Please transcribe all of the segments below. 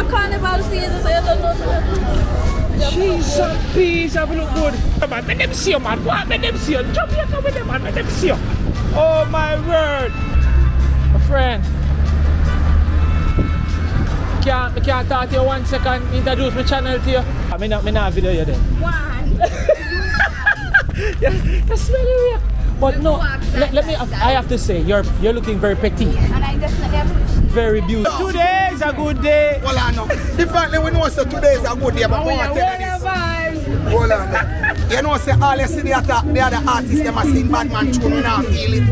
carnival season, so you don't know. Jeez and peace, have a look good. Come on, let them see you, man. What? Let them see you. Jamaica with them, man. Let them see you. Oh my word. My friend. I can't talk to you 1 second, introduce my channel to you. I'm not video you then. One. Yeah, that's very weird. But no, let me, I have to say, you're looking very petite. And I definitely appreciate. Very beautiful. Today is a good day. Well, I know. Differently, we know so today is a good day, but we want to tell you this. Hold on. You know, say all you see the other artists, them a sing bad man tune, we not feel it.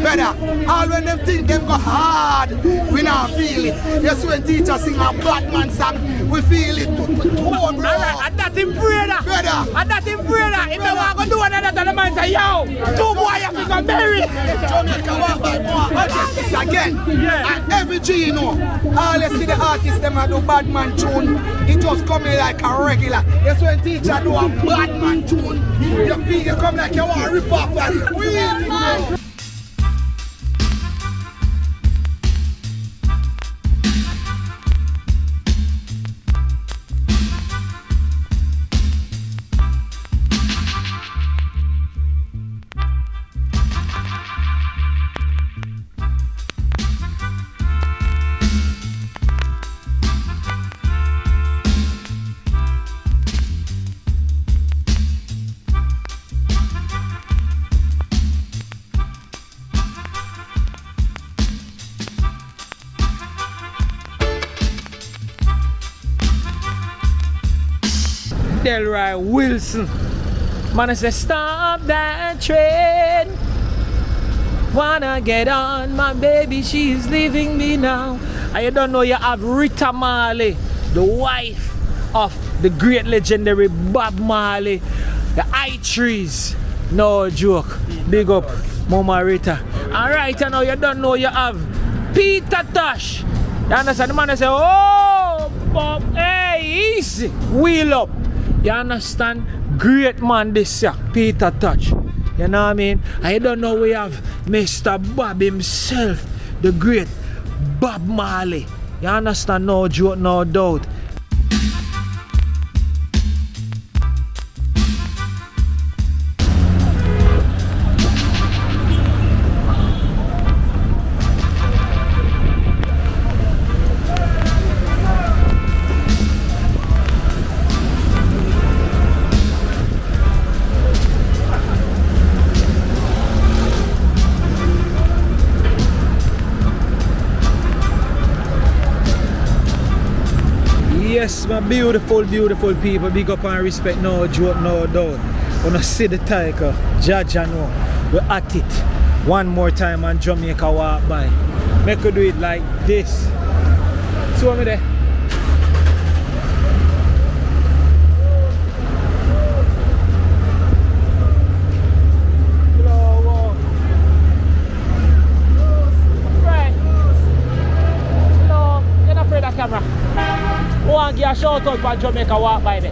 Brother, all when them think them go hard, we not feel it. Yes, when teachers sing a bad man song, we feel it. Oh, bro. Alright, and that in brother. And that in brother. If you want to do another, the man say, yo, 2 boy have to go marry. Jamaica walk by more. I just this again. Yeah. And every G, you know, all you see the artists, them a do bad man tune, it just coming like a regular. Yes, when teacher do a bad man tune, you feel you come like you want to rip off and squeeze. Delroy Wilson. Man, I say, stop that train. Wanna get on, my baby, she's leaving me now. And you don't know you have Rita Marley, the wife of the great legendary Bob Marley, the High Trees. No joke. Big up, Mama Rita. Alright, I know you don't know you have Peter Tosh. You understand? The man I say, oh, Bob, hey, easy. Wheel up. You understand? Great man this year, Peter Tosh. You know what I mean? And you don't know we have Mr. Bob himself, the great Bob Marley. You understand? No joke, no doubt. Yes, my beautiful, beautiful people, big up and respect, no joke, no doubt. Wanna see the tiger, judge and know, we're at it. One more time and Jamaica walk by. Make you do it like this. See me there? Hello, friend. No, you're not afraid of camera. I want to give a shout out for Jamaica walk by there.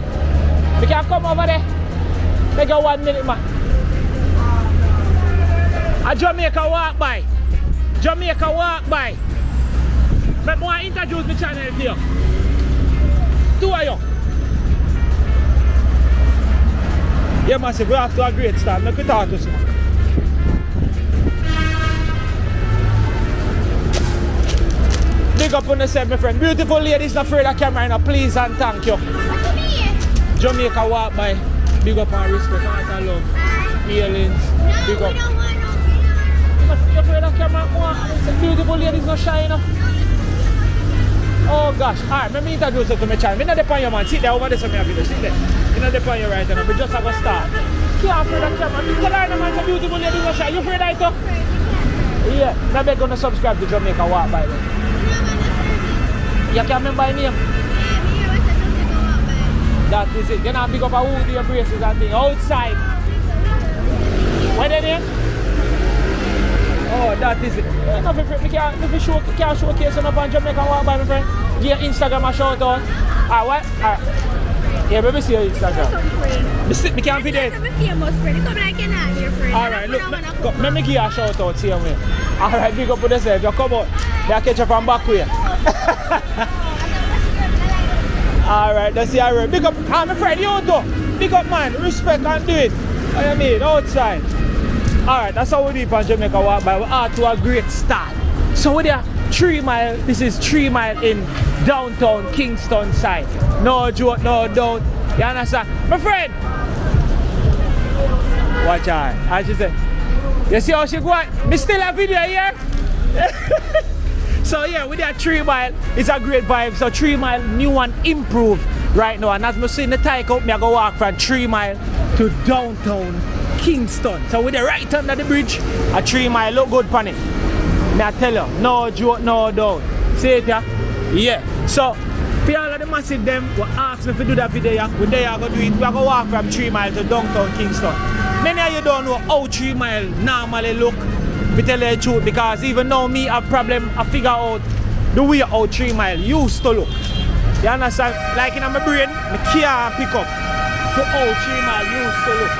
We can come over there. Make a 1 minute, man. A Jamaica walk by. Jamaica walk by. I want to introduce my channel to you. 2 of you. Yeah, massive. We have to a great start. Make we talk to you. Big up on yourself, my friend. Beautiful ladies, not afraid of camera, no, please and thank you. Jamaica walk by. Big up and respect, heart and love. Feelings. Big up. You're afraid of camera? Beautiful ladies, not shy, no? Oh gosh. Alright, let me introduce you to my channel. I'm not depend on you, man. Sit there over there, so I have video. Sit there. I'm not depend on you right now. We just have a start. You're afraid of camera. Tell her, man, it's a beautiful ladies, not shy. You afraid of it, too? Yeah. Now they're going to subscribe to Jamaica walk by then. You can't remember my name? That is it. You know, big up a woody and braces and thing. Outside. What is name? Oh, that is it. We can't showcase enough on Jamaica walk by, my friend. Give Instagram a shout out. Ah, what? Yeah, let me see your Instagram. I can't video it. I'm a famous friend. Come like you're not your friend. Alright, look. Let me give you a shout out. See you, man. Alright, big up with yourself. You come out. They catch you from back way. Alright, that's the alright. Big up, I'm afraid you too. Big up man, respect and do it. What you mean? Outside. Alright, that's how we do it on Jamaica Walk By. We are to a great start. So we're there 3 mile. This is 3 mile in downtown Kingston side. No joke, no doubt. You understand? My friend! Watch out. As she said. You see how she go? Me still a video here? So yeah, with that 3 mile, it's a great vibe. So 3 mile, new and improved right now. And as I see in the tie up, me I go walk from 3 mile to downtown Kingston. So with the right under the bridge, a 3 mile look good pan it. Me I tell you, no joke, no doubt. See it yeah? Yeah. So for all of the massive them will ask me if we do that video, we there go do it. We are going to walk from 3 mile to downtown Kingston. Many of you don't know how 3 mile normally look. We tell you the truth because even though me have problem, I figure out the way how 3 mile used to look. You understand? Like in my brain, I can't pick up to how 3 mile used to look.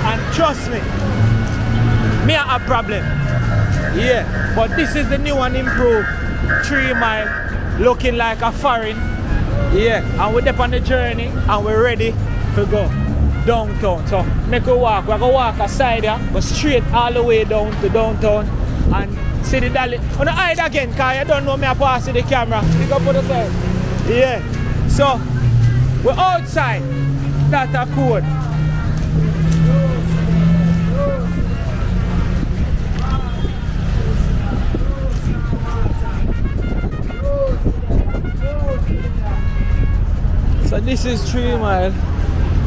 And trust me, me have a problem. Yeah, but this is the new and improved 3 mile looking like a foreign. Yeah, and we're up on the journey and we're ready to go downtown. So make a walk. We're gonna walk aside here, go straight all the way down to downtown and see the dolly. On the hide again, cause you don't know me I pass the camera. Pick up on the side. Yeah. So we're outside. That's a code. So this is 3 mile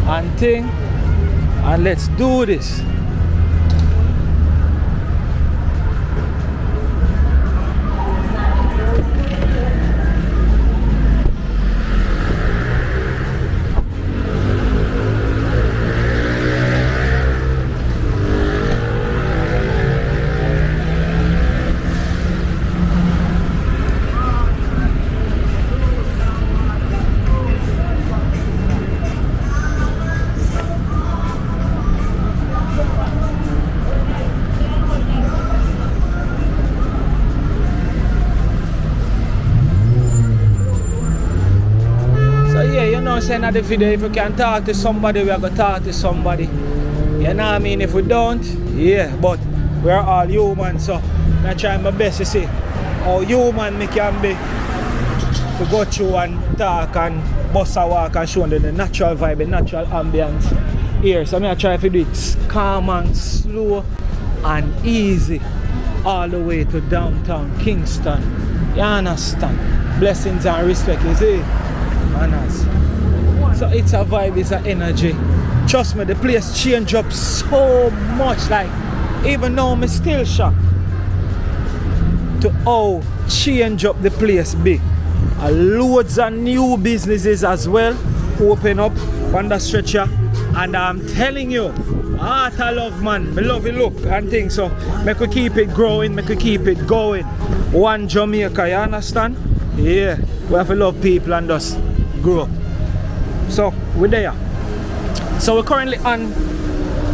and thing, and let's do this. Saying at the video, if we can talk to somebody, we are going to talk to somebody. You know what I mean? If we don't, yeah, but we are all human, so I try my best to see how human me can be to go through and talk and bust a walk and show them the natural vibe, the natural ambience here. So I try to do it calm and slow and easy all the way to downtown Kingston. You understand? Blessings and respect, you see? Manners. So it's a vibe, it's an energy. Trust me, the place changed up so much. Like, even though I'm still shocked to how change up the place be. Loads of new businesses as well open up on the stretcher. And I'm telling you, heart I love man, I love it look and things. So make we keep it growing, make we keep it going. One Jamaica, you understand? Yeah, we have to love people and just grow. So we're there. So we're currently on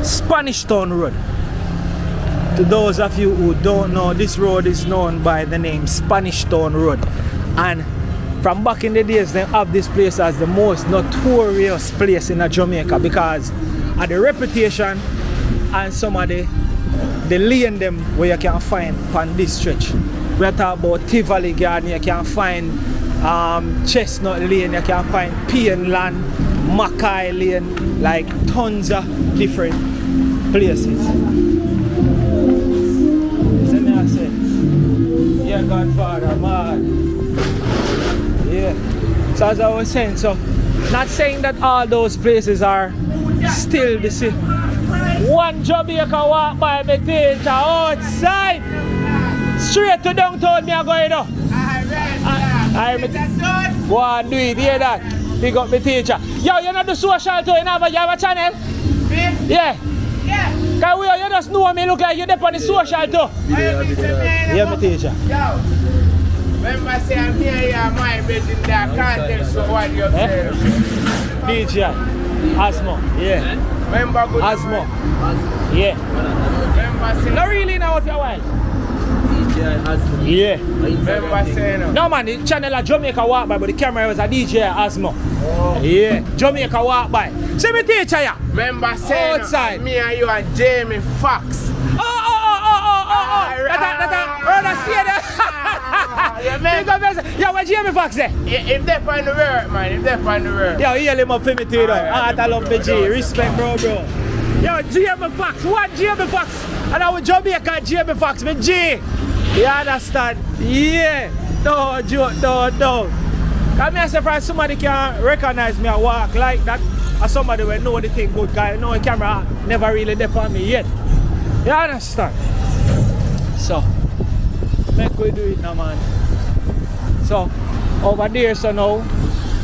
Spanish Town Road. To those of you who don't know, this road is known by the name Spanish Town Road. And from back in the days, they have this place as the most notorious place in Jamaica because of the reputation and some of the lane them where you can find on this stretch. We're talking about Tivoli Gardens, you can find Chestnut Lane, you can find Painland, Mackay Lane, like tons of different places. See me I say, yeah, Godfather, man. Yeah. So as I was saying, so not saying that all those places are still the same. One Jamaica walk by me teacher outside. Straight to downtown me I go, you know. Go on, do it, hear that? Pick up the teacher. Yo, you know the social too, you have a channel? Yeah. Yeah. Cause you just know me look like you're there on the social too. Yeah, my teacher. Yo. Remember say I'm here, my bed in there, can't tell so what you're saying. DJ, Asmo, yeah. Remember good Asmo, yeah. Remember say not really now with your wife. Yeah. Remember saying No man, the channel of Jamaica Walk By, but the camera was a DJ Asmo. Yeah, Jamaica Walk By. See me teacher ya. Remember saying Outside. me and you and Jamie Fox. Yeah, where Jamie Fox there? If they're on the work, man, if they're on the work. Yo, heal him up for me too, though. I love the G. Respect, bro. Yo, Jamie Fox. What Jamie Fox? And I was Jamaica Jamie Fox, me G. You understand? Yeah. No, joke, no. Come here, say, for somebody can recognize me and walk like that. Or somebody will know the thing good, guy. No, the camera never really dep on me yet. You understand? So, make we do it now, man. So, over there, so now,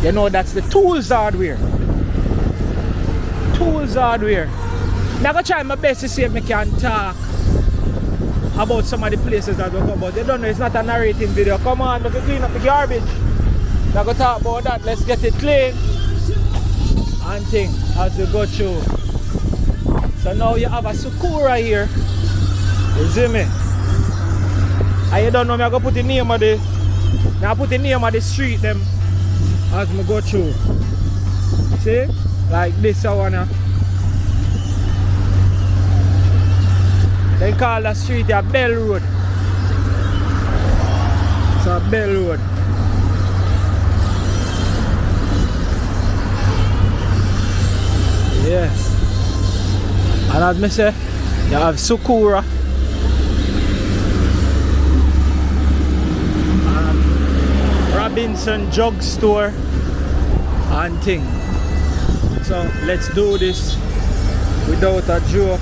you know that's the tools hardware. Tools hardware. Now, I'm going to try my best to see if I can talk about some of the places that we go about. They don't know, it's not a narrating video. Come on, look at clean up the garbage. I'm going to talk about that. Let's get it clean. And thing as we go through. So now you have a Sakura here. You see me? And you don't know me, I'm going to put the name of the now I put the name of the street them as we go through. See? Like this I wanna. They call the street a Bell Road. It's a Bell Road. Yeah. And as I say, you have Sakura. Robinson Drug Store and thing. So let's do this without a joke.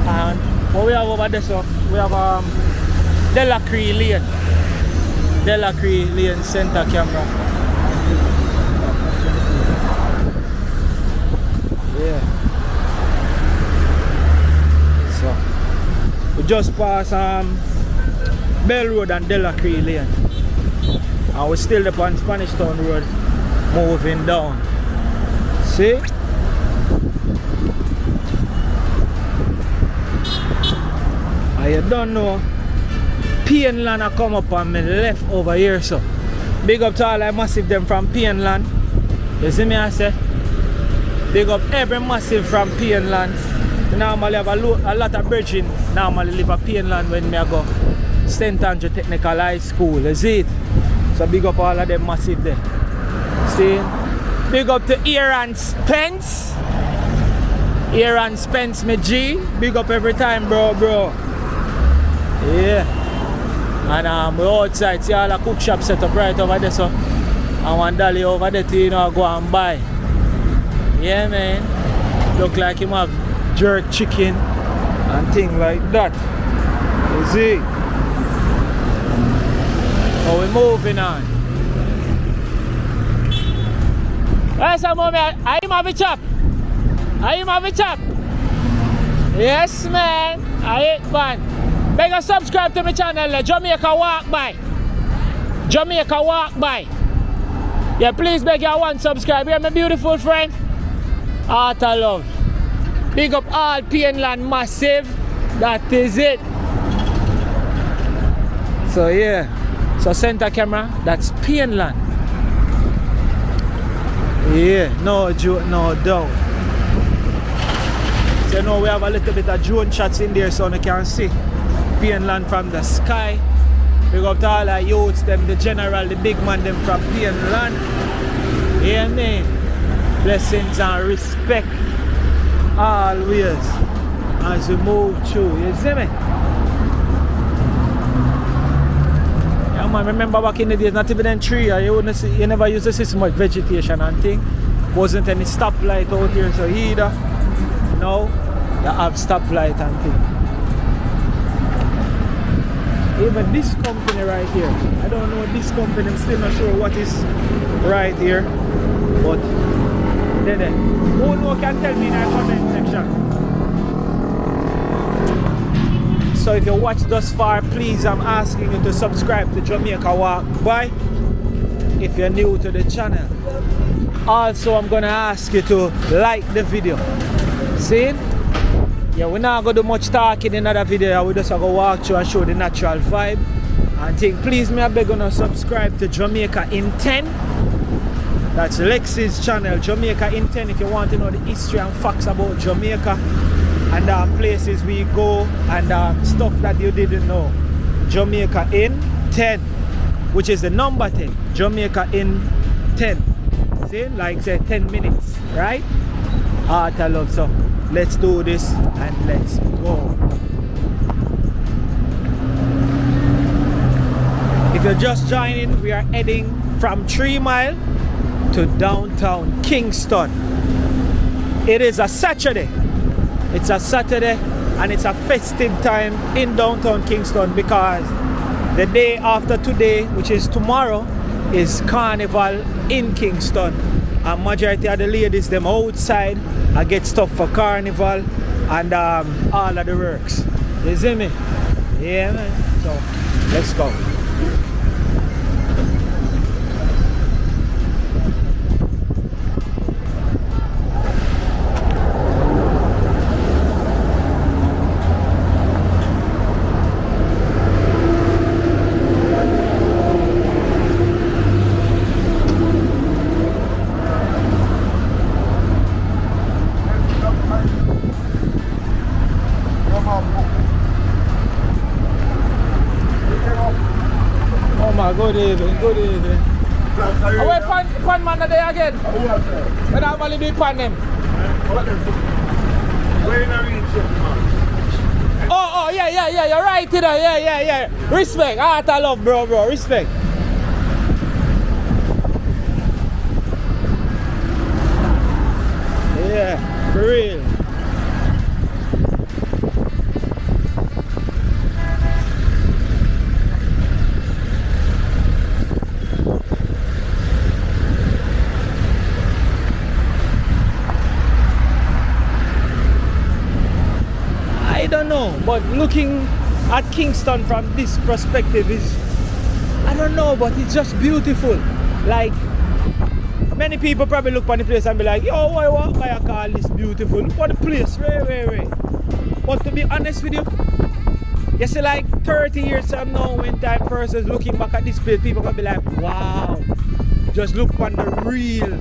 And what we have over there, so we have Delacree Lane. Delacree Lane center camera. Yeah. So we just pass Bell Road and Delacree Lane. And we're still up on Spanish Town Road, moving down. See? And you don't know, Painland I come up on my left over here, so. Big up to all the massive them from Painland. You see me I say? Big up every massive from Painland. I normally have a lot of bridging. Normally live at Painland when I go St. Andrew Technical High School, is it? So big up all of them massive there. See? Big up to Aaron Spence. Aaron Spence, me G. Big up every time, bro. Yeah. And we're outside, see all the cook shop set up right over there, so. And one dolly over there to, you know, go and buy. Yeah, man. Look like him have jerk chicken and things like that. You see? So we're moving on. Yes, mommy, are you have a chop? Are you have a chop? Yes, man. I eat man. Beg you subscribe to my channel, Jamaica Walk By. Jamaica Walk By. Yeah, please beg you one subscribe. You're my beautiful friend. Heart of love. Big up all Painland massive. That is it. So yeah. So center camera, that's Painland. Yeah, no joke, no doubt. So now we have a little bit of drone shots in there so you can see Painland from the sky. Big up to all the youths, them, the general, the big man, them from Painland. Yeah, man. Blessings and respect always as we move through. You see me? Yeah, man. Remember back in the days, not even in tree, you never used to see so much vegetation and thing. Wasn't any stoplight out here, so either. Now, you have stoplight and thing. Even this company right here, I don't know this company, I'm still not sure what is right here, but there. Who knows can tell me in the comment section. So if you watch thus far, please, I'm asking you to subscribe to Jamaica Walk By if you're new to the channel. Also, I'm gonna ask you to like the video. See? Yeah, we're not going to do much talking in another video. We just go walk through and show the natural vibe. And think, please, me I beg you to subscribe to Jamaica in 10. That's Lexi's channel, Jamaica in 10, if you want to know the history and facts about Jamaica and places we go and stuff that you didn't know. Jamaica in 10, which is the number 10. Jamaica in 10. See, like say 10 minutes, right? Art I love. So let's do this and let's go. If you're just joining, we are heading from 3 Mile to downtown Kingston. It is a Saturday. It's a Saturday and it's a festive time in downtown Kingston because the day after today, which is tomorrow, is Carnival in Kingston. And majority of the ladies them outside I get stuff for Carnival and all of the works. You see me? Yeah, man. So let's go. Good evening, good evening. Oh, wait, pan man are there again? When I only be pan them. Oh, yeah, you're right, you know, yeah. Respect, heart I love, bro, respect. Yeah, for real. I don't know, but looking at Kingston from this perspective is, I don't know, but it's just beautiful. Like, many people probably look on the place and be like, yo, why I call this beautiful? Look at the place, right. But to be honest with you, you see, like 30 years from now, when time persons looking back at this place, people will be like, wow, just look on the real,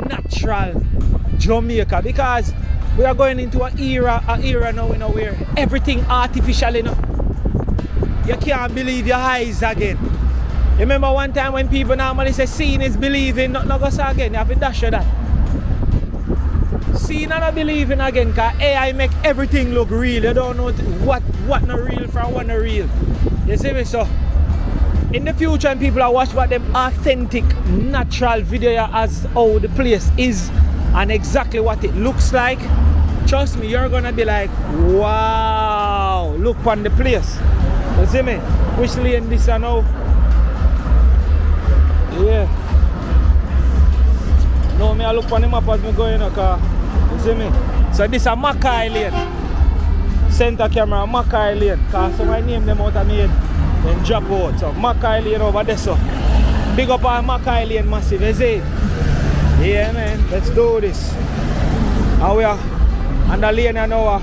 natural Jamaica, because we are going into an era now, you know, where everything artificial, you know. You can't believe your eyes again. You remember one time when people normally say seeing is believing, not go say again, you have to dash that. Seeing and not believing again, because AI make everything look real. You don't know what not real from what not real. You see me? So in the future, when people are watching about them authentic, natural video as how the place is and exactly what it looks like, trust me, you're gonna be like, wow, look on the place. You see me? Which lane this I know? Yeah. No, me I look on the map as me go in a car. You see me? So this is Mackay Lane. Center camera, Mackay Lane. Cause some I name them out of me head. Then drop out. So Mackay Lane over there, so. Big up on Mackay Lane massive, you see? Yeah, man, let's do this. And we are on the lane now,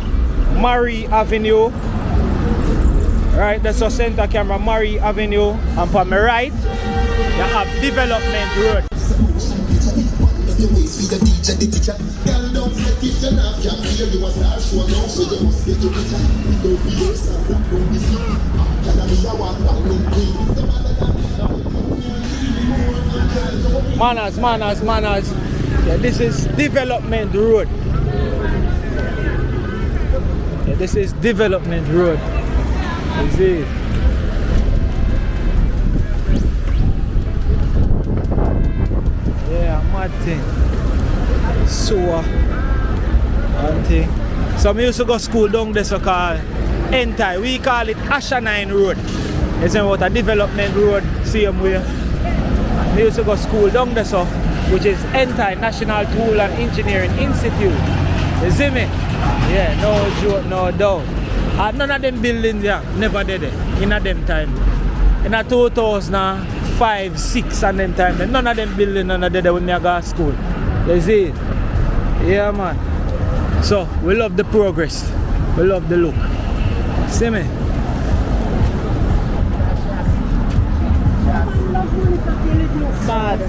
Murray Avenue. Right, that's our center camera, Murray Avenue. And for my right, you have Development Road. Manners. Yeah, this is Development Road. Yeah, this is Development Road. You see? Yeah, mad thing. So, thing. So, I used to go to school down there, so called Entai. We call it Ashanine Road. It's about a Development Road, same way. I used to go to school down there, so, which is Entai National Tool and Engineering Institute. You see me? Yeah, no joke, no doubt. None of them buildings there, never did it. In a them time. In a 2005, 6 and them time. None of them buildings, none of them when I go to school. You see? Yeah, man. So, we love the progress. We love the look. See me? Bad.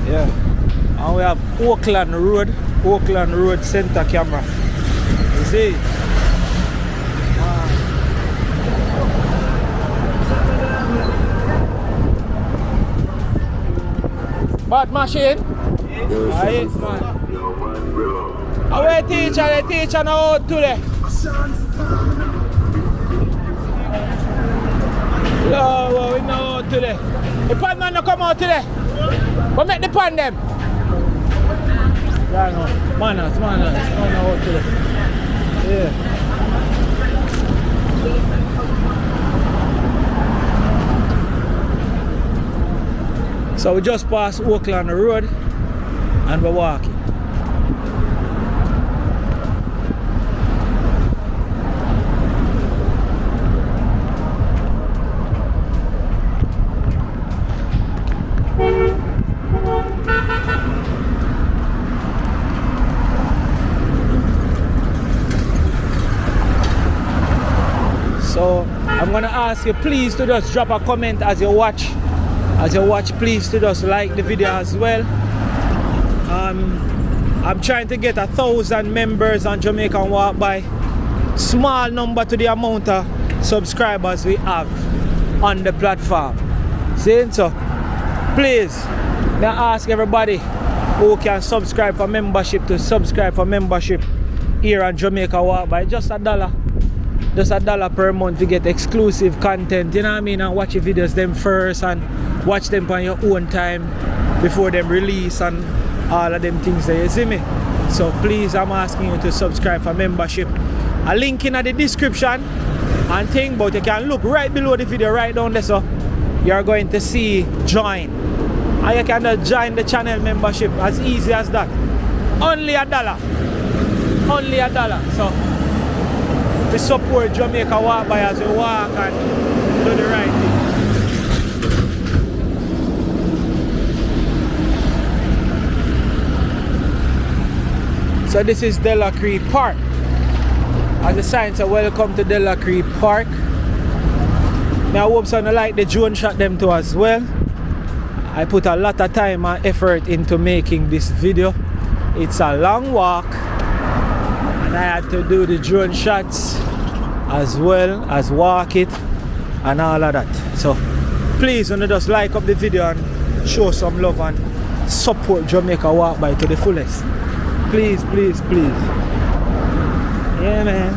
Yeah. And we have Oakland Road center camera. You see? Bad machine? Yes, man. Our teacher now today. No, we know today. The pan man no come out today. What make the pan them? Yeah, no. Manners. No, out today. Yeah. So we just passed Oakland Road and we're walking. So I'm gonna ask you please to just drop a comment as you watch. As you watch, please to just like the video as well. I'm trying to get 1,000 members on Jamaican Walk By. Small number to the amount of subscribers we have on the platform. See? So please, I ask everybody who can subscribe for membership to subscribe for membership here on Jamaica Walk By. Just $1. Just $1 per month to get exclusive content, you know what I mean, and watch your videos them first and watch them on your own time before them release and all of them things there, you see me? So please, I'm asking you to subscribe for membership. A link in the description and thing, but you can look right below the video right down there, so you're going to see join. And you can just join the channel membership as easy as that. Only $1. Only $1. So to support Jamaica Walk By as we walk and do the right thing. So this is Delacree Park. As the sign says, welcome to Delacree Park. Now I hope so you like the drone shot them too as well. I put a lot of time and effort into making this video. It's a long walk and I had to do the drone shots as well as walk it and all of that. So please just like up the video and show some love and support Jamaica Walk By to the fullest. Please, please, please. Yeah, man.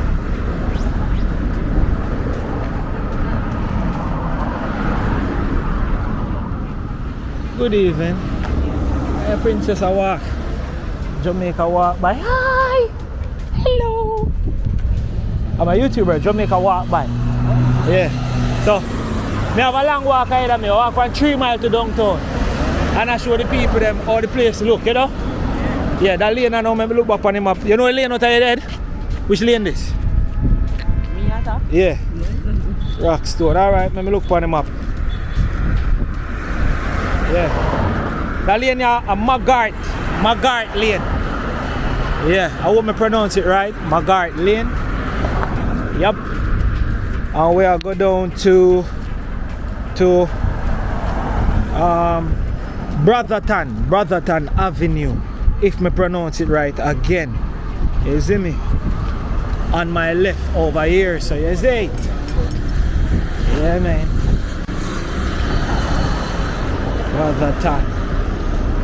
Good evening. Hey, Princess I walk. Jamaica Walk By. Hi. Hello. I'm a YouTuber, Jamaica Walk By. Yeah. So, I have a long walk ahead of me. I walk from 3 miles to downtown. And I show the people them how the place look, you know? Yeah, that lane I know, I look back on the map. You know the lane out of your head? Which lane this? Me at that? Yeah. Rockstone. Alright, let me look on the map. Yeah. That lane is a Magart lane. Yeah, I want me pronounce it right. Magart lane. Yep. And we are go down to Brotherton Avenue, if me pronounce it right again. You see me? On my left over here, so you see? Yeah, man. Brotherton.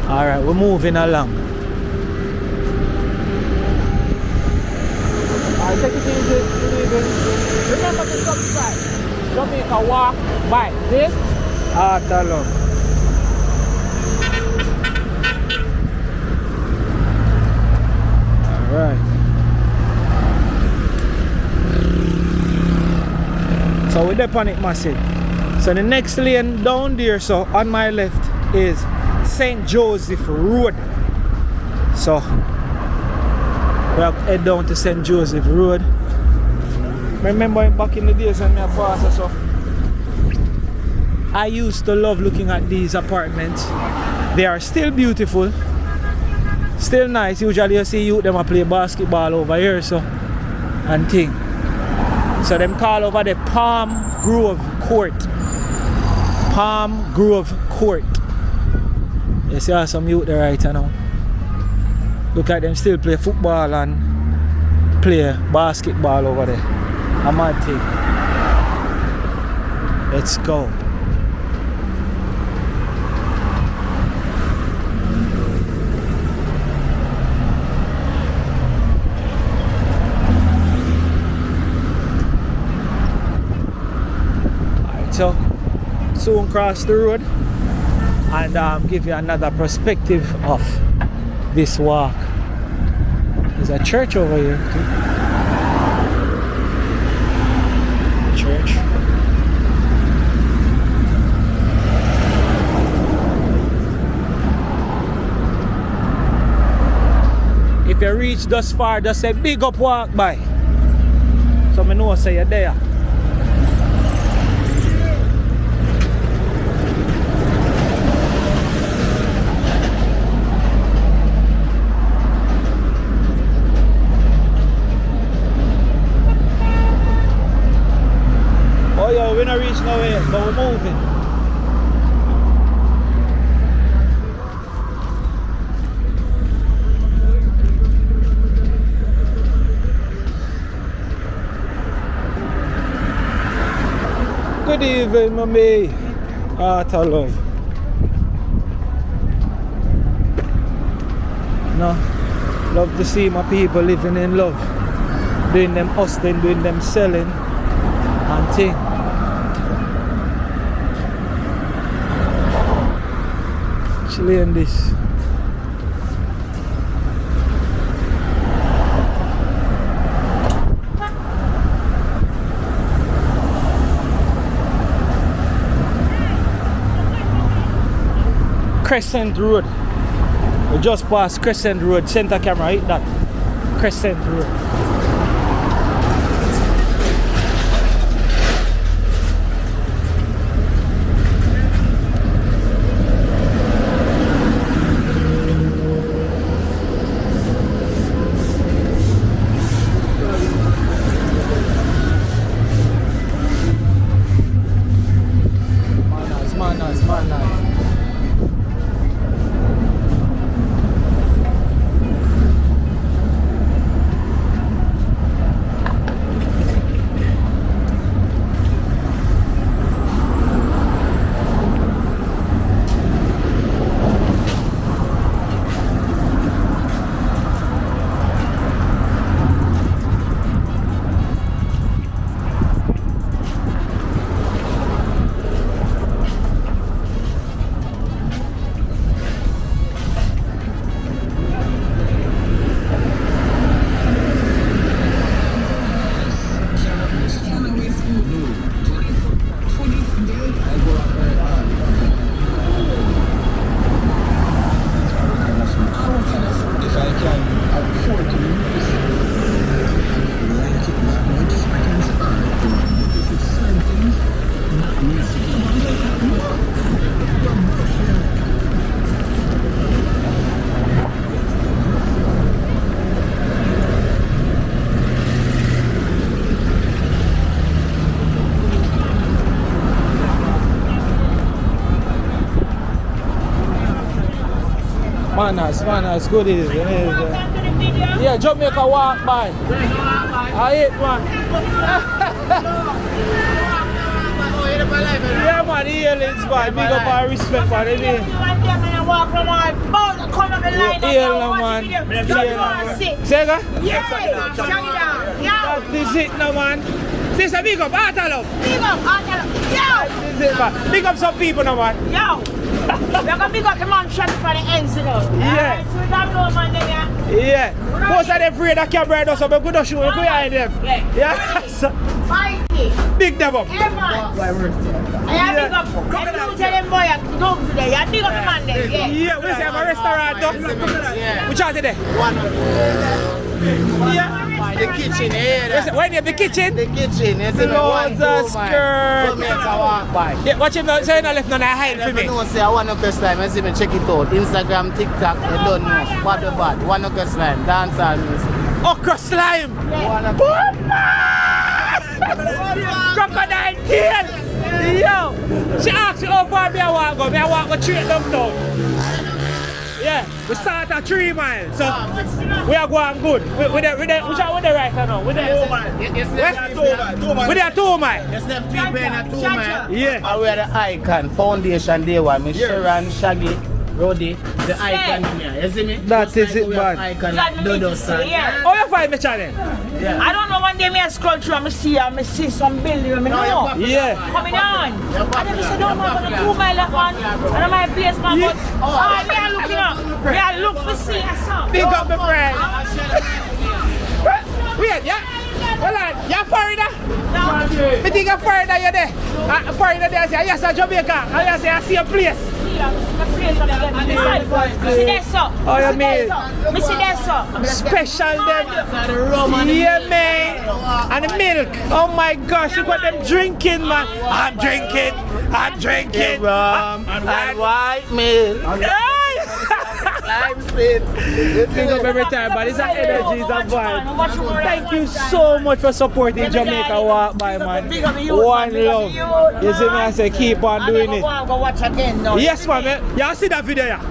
Alright, we're moving along. Alright, take it easy. Remember to subscribe. Jamaica Walk By. This? Talon. Alright. So we're there on it massive. So the next lane down there, so on my left is St. Joseph Road. So We have head down to St. Joseph Road. Remember back in the days when I passed so I used to love looking at these apartments. They are still beautiful, still nice. Usually you see youth them a play basketball over here so and thing. So them call over the Palm Grove Court. Palm Grove Court. You see some youth there right now. Look at them still play football and play basketball over there. A mad thing. Let's go. Alright, so soon cross the road and give you another perspective of this walk. There's a church over here too. Church. If you reach thus far, just say big up walk by. So I know say you're there. We're not reaching nowhere, but we're moving. Good evening, mommy. Heart of love. No, love to see my people living in love. Doing them hustling, doing them selling and thing. In this Crescent Road. We just passed Crescent Road. Center camera, hit that. Crescent Road. Manners, good evening. Yeah, Jamaica walk by. I hate one. Yeah man, the aliens by. Big up our respect for the name. Yeah, man. Say that? Yeah. That is it now man. This is big up, heart of love. Big up, heart of love. Yo. Big up some people now man. Yo. We're going to big up the man Shanti for the ends, you know. Yeah. So we don't know man there. Yeah. Most of them afraid that camera does so we're going to show you behind them. Yeah. Yeah. Big them up. I big up. And you tell them boy, don't today. You big up the man there. Yeah. Yeah, we say have a restaurant. Yeah. Which are today? Yeah. The kitchen here. When you have the kitchen? The kitchen. It's Lord, the skirt. Jamaica walk by. Yeah, watch him now. So you not left none of hide for me. I say I want to time. I see me check it out. Instagram, TikTok, I don't know. Bad or bad. One of time. Dance all music. Okra slime. Crocodile tail. Yo. She asked me how far me I walk go. Me I walk go straight downtown. Yeah, we start at 3 miles, so we are going good. Which are we there right now? With the 2 miles. With the 2 miles. Yes, them people in a 2 miles. Yeah. And we are the icon foundation day one. Me Sharon, Shaggy, Roddy, the icon here. You see me? That is it, man. Icon Dodo son. Oh, you find me channel? Yeah. I don't know one day me I scroll through and see some building and me know. Yeah. Coming on. And then I said, no man, I'm going to 2 miles on. And I'm my place man, but me I looking up. Me I look to see a song. Big up my friend. Wait, yeah? Hold on, you're foreigner? No. Me think you're foreigner, you're there. Foreigner there, I say, yes, I'm Jamaica. I say, I see a place. Oh, you mean? Special them. Yeah, man. And the milk. Oh my gosh, look what them drinking, man. I'm drinking. Rum and white milk. Pick up every time, but it's an energy, it's a vibe. Thank you so much for supporting Jamaica Walk By, man. One love. You see me, I say keep on doing it. Yes, man. You see that video? Yeah?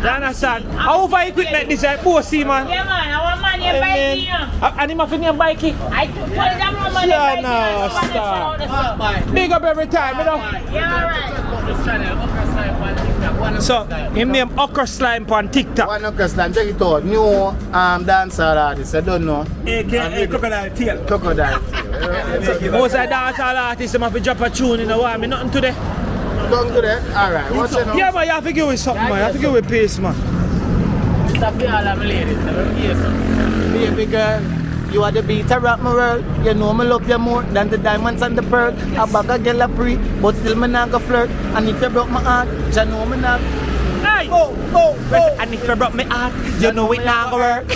You understand? How over equipment this is bossy, man. Yeah, man. I want money and bike. And him have a bike. I took money. Yeah, no, stop. Big up every time, you know. Yeah, alright. So, him name Okra Slime on TikTok. One Okra Slime, check it out. New dancer artist, I don't know. AKA Crocodile Tail. Crocodile Tail. Most of the dancehall artists, them have to drop a tune in the one. Me nothing today. Come to that? Alright, what's your name? Yeah, man, you have to give with something, man. You have to give with pace, man. Stop here, all my ladies. Baby girl, you are the beat of rock my world. You know me love you more than the diamonds and the pearl. A bag of Delacree, but still me not go flirt. And if you broke my heart, you know me not. Hey! Oh. And if you broke me heart, you know it not gonna work.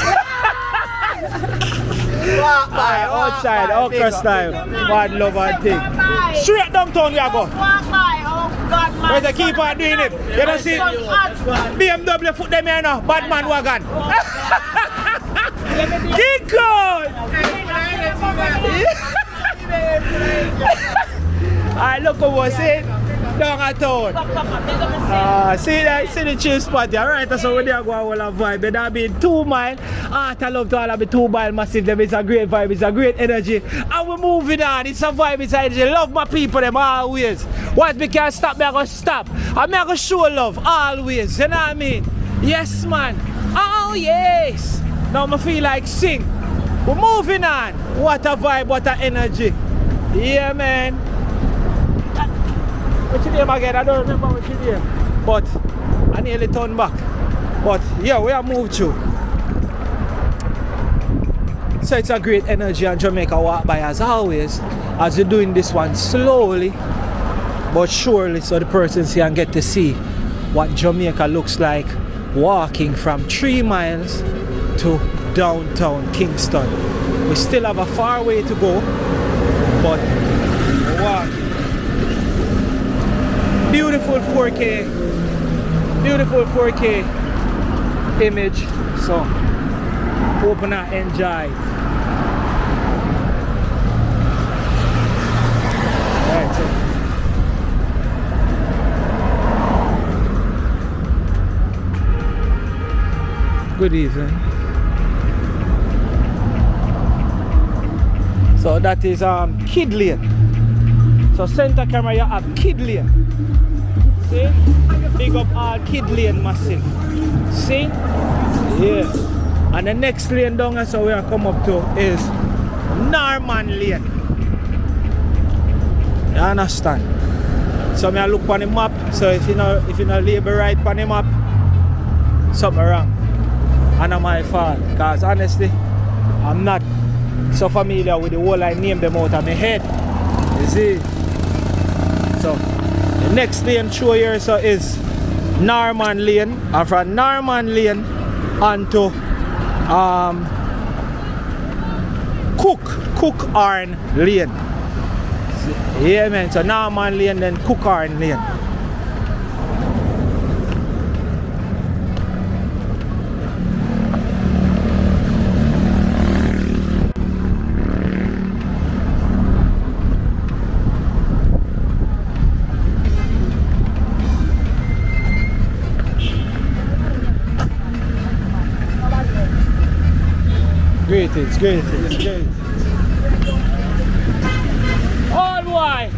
Outside, Okra Slime. One love and thing. Straight downtown we go. Where's the keep on doing it? You don't see BMW foot them here now. Bad man wagon. Keep going. Alright, look what's it. Down at town. See the chill spot here, right? So when they go all a vibe, but that be 2 miles. I love to all of the 2 mile massive. Them it's a great vibe, it's a great energy. And we're moving on. It's a vibe, it's a energy. Love my people them always. What we can stop, me I gonna stop. And me I gonna show love always. You know what I mean? Yes, man. Oh yes. Now I feel like sing. We're moving on. What a vibe, what a energy. Yeah, man. What's your name again? I don't remember what's your name. But I nearly turned back. But yeah, we are moved through. So it's a great energy on Jamaica Walk By as always. As you're doing this one slowly but surely, so the persons here can get to see what Jamaica looks like walking from 3 miles to downtown Kingston. We still have a far way to go, but we're walking. Beautiful 4K image, so hope you enjoy. Alright, so good evening. So that is Kid Lane. So center camera you have Kid Lane. See? Big up all Kid Lane massive. See? Yeah. And the next lane down so we are come up to is Remand Lane. You understand? So me I look on the map. So if you know label right on the map, something wrong. And not my fault. Because honestly, I'm not so familiar with the whole I name them out of my head. You see? So the next lane through here so is Norman Lane, and from Norman Lane onto Cook Arn Lane. Yeah man, so Norman Lane then Cook Arn Lane. Greetings. All white.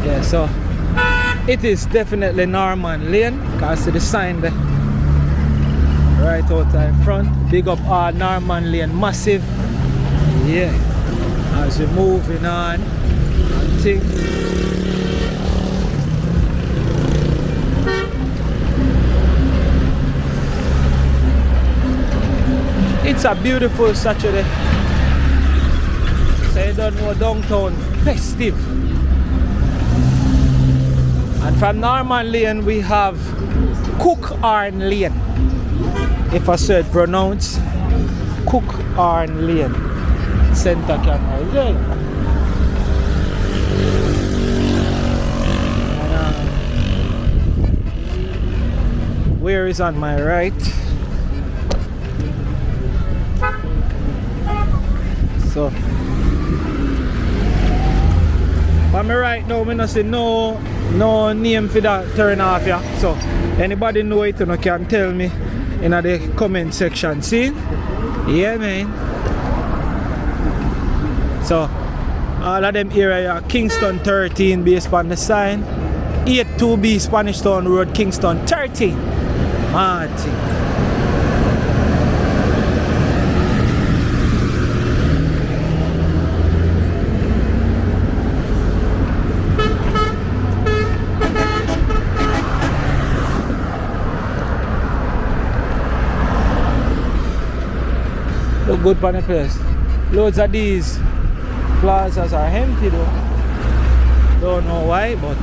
Yeah, so it is definitely Norman Lane. Can see the sign there right out in front. Big up all Norman Lane massive. Yeah. As we're moving on, I think it's a beautiful Saturday. So you don't know, downtown festive. And from Norman Lane we have Cook Arn Lane. If I said pronounce Cook Arn Lane. Center camera. Yeah. Where is on my right? So on my right now, I don't see no name for that turn off here. So anybody know it, you can tell me in the comment section. See? Yeah man. So all of them area Kingston 13 based on the sign. 82B Spanish Town Road, Kingston 13. Martin. Look good for the place. Loads of these plazas are empty though. Don't know why, but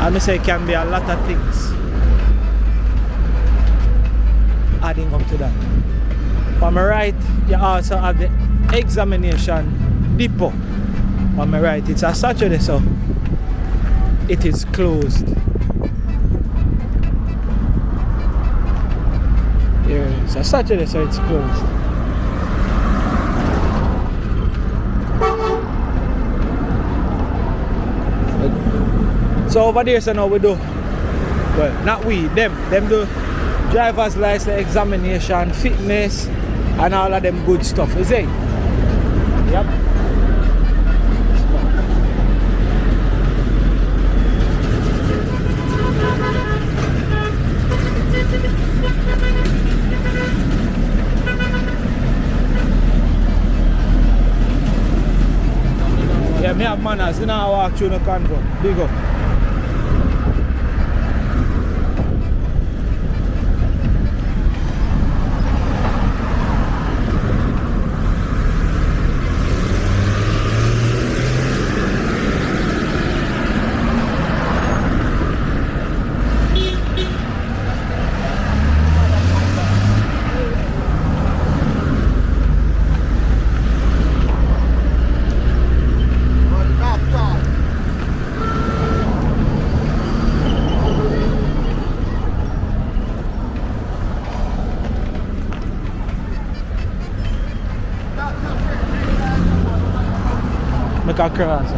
I may say it can be a lot of things adding up to that. On my right, you also have the examination depot. On my right, it's a Saturday, so it is closed. Here it's a Saturday, so it's closed. So over there, so now we do, well, not we, them do driver's license examination, fitness, and all of them good stuff, is it? Yep. Yeah, me have manners, you know I walk through the convoy. Big up. Make a cross.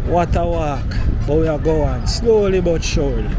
What a walk, but we are going slowly but surely.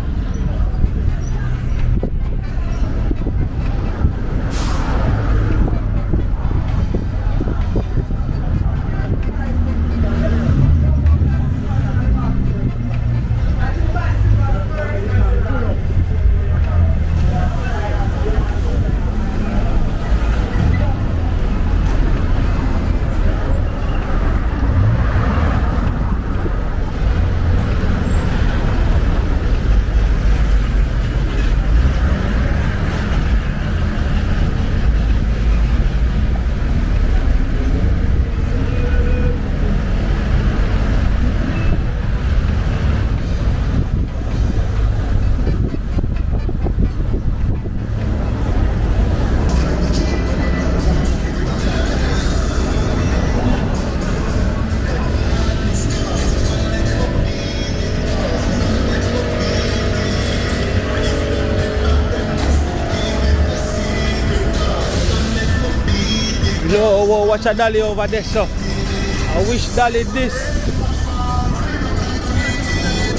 Yo, whoa, watch a dolly over there, so. I wish dolly this.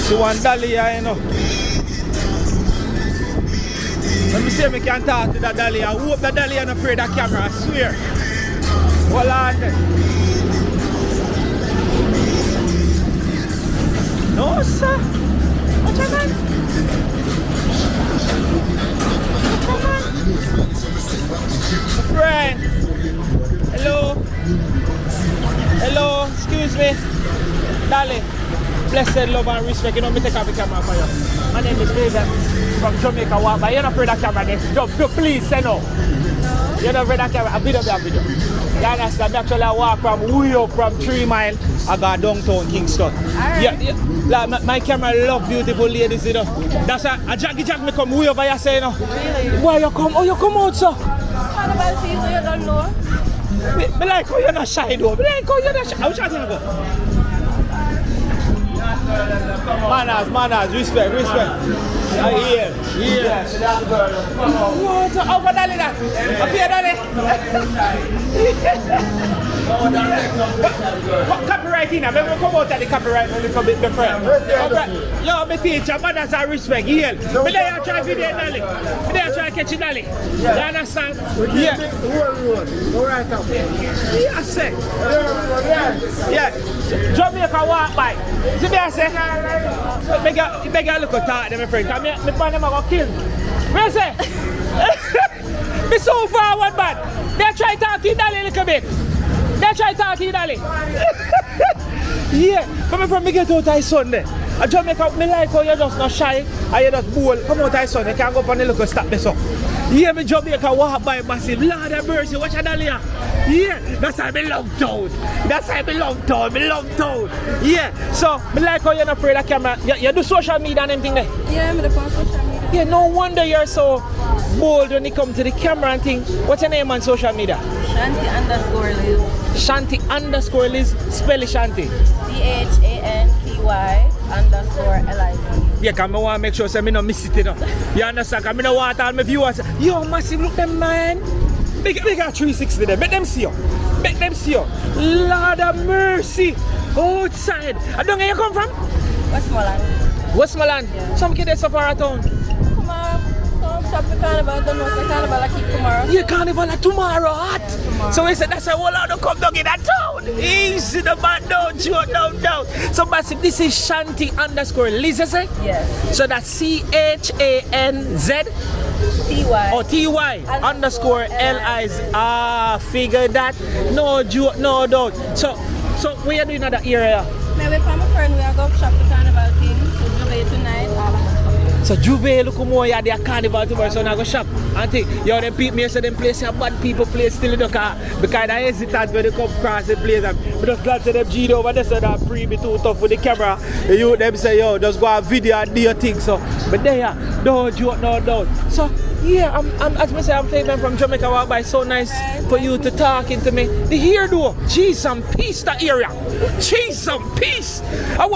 See one dolly here, you know. Let me see if I can talk to that dolly. I hope that dolly ain't afraid of camera, I swear. Hold on. No, sir. What's your man? Friend. Hello. Hello. Excuse me. Dolly. Blessed love and respect. You know me take off the camera for you. My name is David from Jamaica. But you're not afraid of camera there. Please say no. You're not afraid of camera. A video. You understand? Actually I walk from way up from 3 Mile. I got downtown Kingston. Alright. Yeah. Like my camera love beautiful ladies, you know. That's why a Jackie me come way over here say, you know. Really? Why you come? Oh, you come out, sir. Carnival season, you don't know? Me like how you're not shy though. Me like how you're not shy. How should I go? Manners, respect. I hear. Yeah. What? How about that? Up here, What copyright in? Maybe we come out of the copyright a little bit different. Yo, me teacher, manners and respect. Yeah. Me there try video Dolly. Me there try catch Dolly. You understand? Yeah. All right, up. Yeah, I say. Yeah. Jamaica walk by. See me I say? Make a look at that, my friend. Come here, me find them I go kill. Where I say? Me so forward, man. They try to talk to you Dolly a little bit. Yeah, coming from me get out on Sunday. I Jamaica, me like how you're just not shy and you're just bold. Come out on Sunday, can't go up on the local stop this up. Yeah, me Jamaica walk by massive. Lord have mercy, watch a Dolly. Yeah, that's how me love town. Me love town. Yeah, so me like how you're not afraid of camera. You do social media and everything there? Yeah, I'm the social media. Yeah, no wonder you're so bold when it comes to the camera and thing. What's your name on social media? Shanti_Liz. Shanti_Liz. Spell it Shanti. CHANTY_LIZ. Yeah, because I want to make sure I don't miss it, you know. You understand? Because I don't want all my viewers. Yo, massive, look them, man. Big 360 there. Make them see you. Lord of mercy. Outside. I don't know where you come from? Westmoreland. Yeah. Some kids so far at town. Come shop for carnival. Don't know, say carnival I keep tomorrow. Yeah, carnival like tomorrow, hot. Yeah, tomorrow. So we said that's why all out to come down in that town. Easy the man down, down. So massive, this is Shanti_Liz, you say? Yes. So that's CHANZ TY. or TY_LIZ. Ah, figure that. No joke, no doubt. So what you doing in that area? Maybe from a friend we are going to shop for carnival thing. So Juve tonight, all of us. So Juve look more at their carnival tomorrow, so I go shop. And think, yo, them people me say them place a bad people place still in the car. Because I hesitate when they come across the place. I'm just glad to them G over there so that pre be too tough with the camera. You them say, yo, just go and video and do your thing. So but there, no joke, no doubt. So yeah, I'm as I say, I'm Mapen from Jamaica. Walk by, so nice for you to talking to me. The here though, cheese and peace that area. Cheese and peace.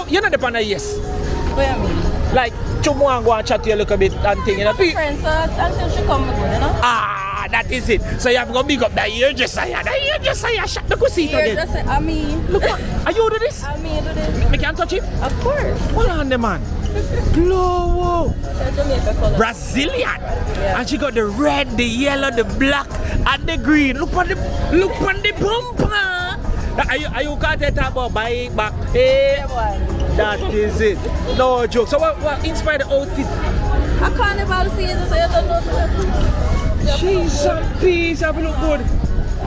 You're not the pan yes. What do you mean? Like, tomorrow go and chat to you a little bit and thing, you know. Friends, so until she come, you know. Ah, that is it. So you have to go big up that hairdresser. Shut the seat again. Hairdresser, I mean. Look, are you do this? I mean, do this. Me can't touch it? Of course. Hold on, the man. Whoa. So Jamaica color. Brazilian. Yeah. And she got the red, the yellow, the black, and the green. Look on the bumper. Are you got to talk about buy it back? Hey. That is it. No joke. So what inspired the outfit? A carnival season, so you don't know. Cheese and peas, have a look good.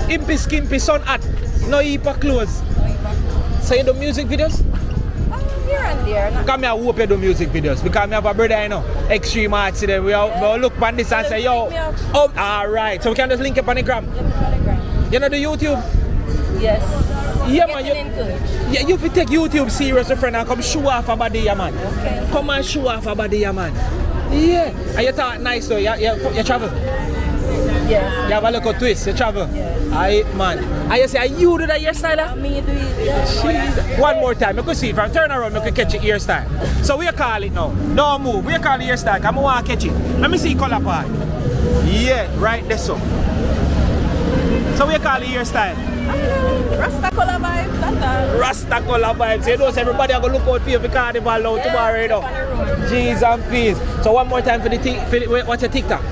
Impy skimpy, sun hot. No heap clothes. So you do music videos? Here and there. Come here, I hope you do music videos. Because I have a brother, you know, extreme arts today. We look on this and say, yo. Oh, alright. So we can just link up on the gram. You know the YouTube? Yes. Yeah, man. You have to take YouTube serious, my friend, and come show off about the man. Okay. Come and show off about the man. Yeah. And you talk nice though. You travel? Yes. You have a little twist. You travel? Yes. Aight, man. And you say, are you do that hairstyle? Me do it. Yeah. One more time. You can see if I turn around, you can catch your hairstyle. So we call it now. Don't move. We call it hairstyle. Come on, catch it. Let me see color part. Yeah, right there so. So we call it hairstyle? Rasta color vibes, that's all. Rasta color vibes. You know, so everybody are going to look out for you for carnival now tomorrow, you know. Jeez and peace. So one more time for the what's your TikTok?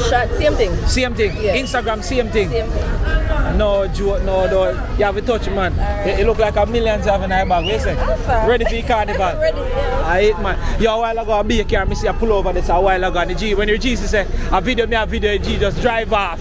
Shot, same thing. Same thing. Yeah. Instagram, same thing. Same thing. No joke, no. You have a touch, man. Right. You look like a million have in our bag. What you say? Awesome. Ready for the carnival? Ready, yeah. I hate, man. You a while ago, I be a car, I see a pull over this a while ago. And the G, when your G say, a video, the G just drive off.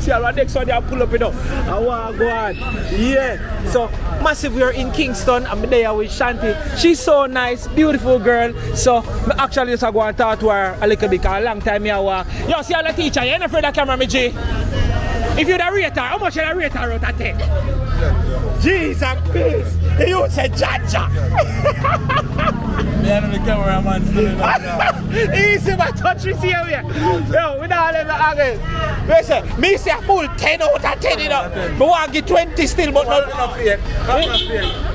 See, our next one, they pull up, you know. I want to go on. Yeah. So, massive, we're in Kingston. I'm there with Shanti. She's so nice, beautiful girl. So, I actually just go and talk to her a little bit. A long time, yo, see, I'm a teacher. You ain't afraid of camera, me G? If you're the rater, how much you the rater out of 10? Jesus, please. You say Jaja. Me and the cameraman still in now. Easy, my touch me here. Yo, we don't let me argue. Listen, me say a full 10 out of 10, you know. But want to get 20 still, but not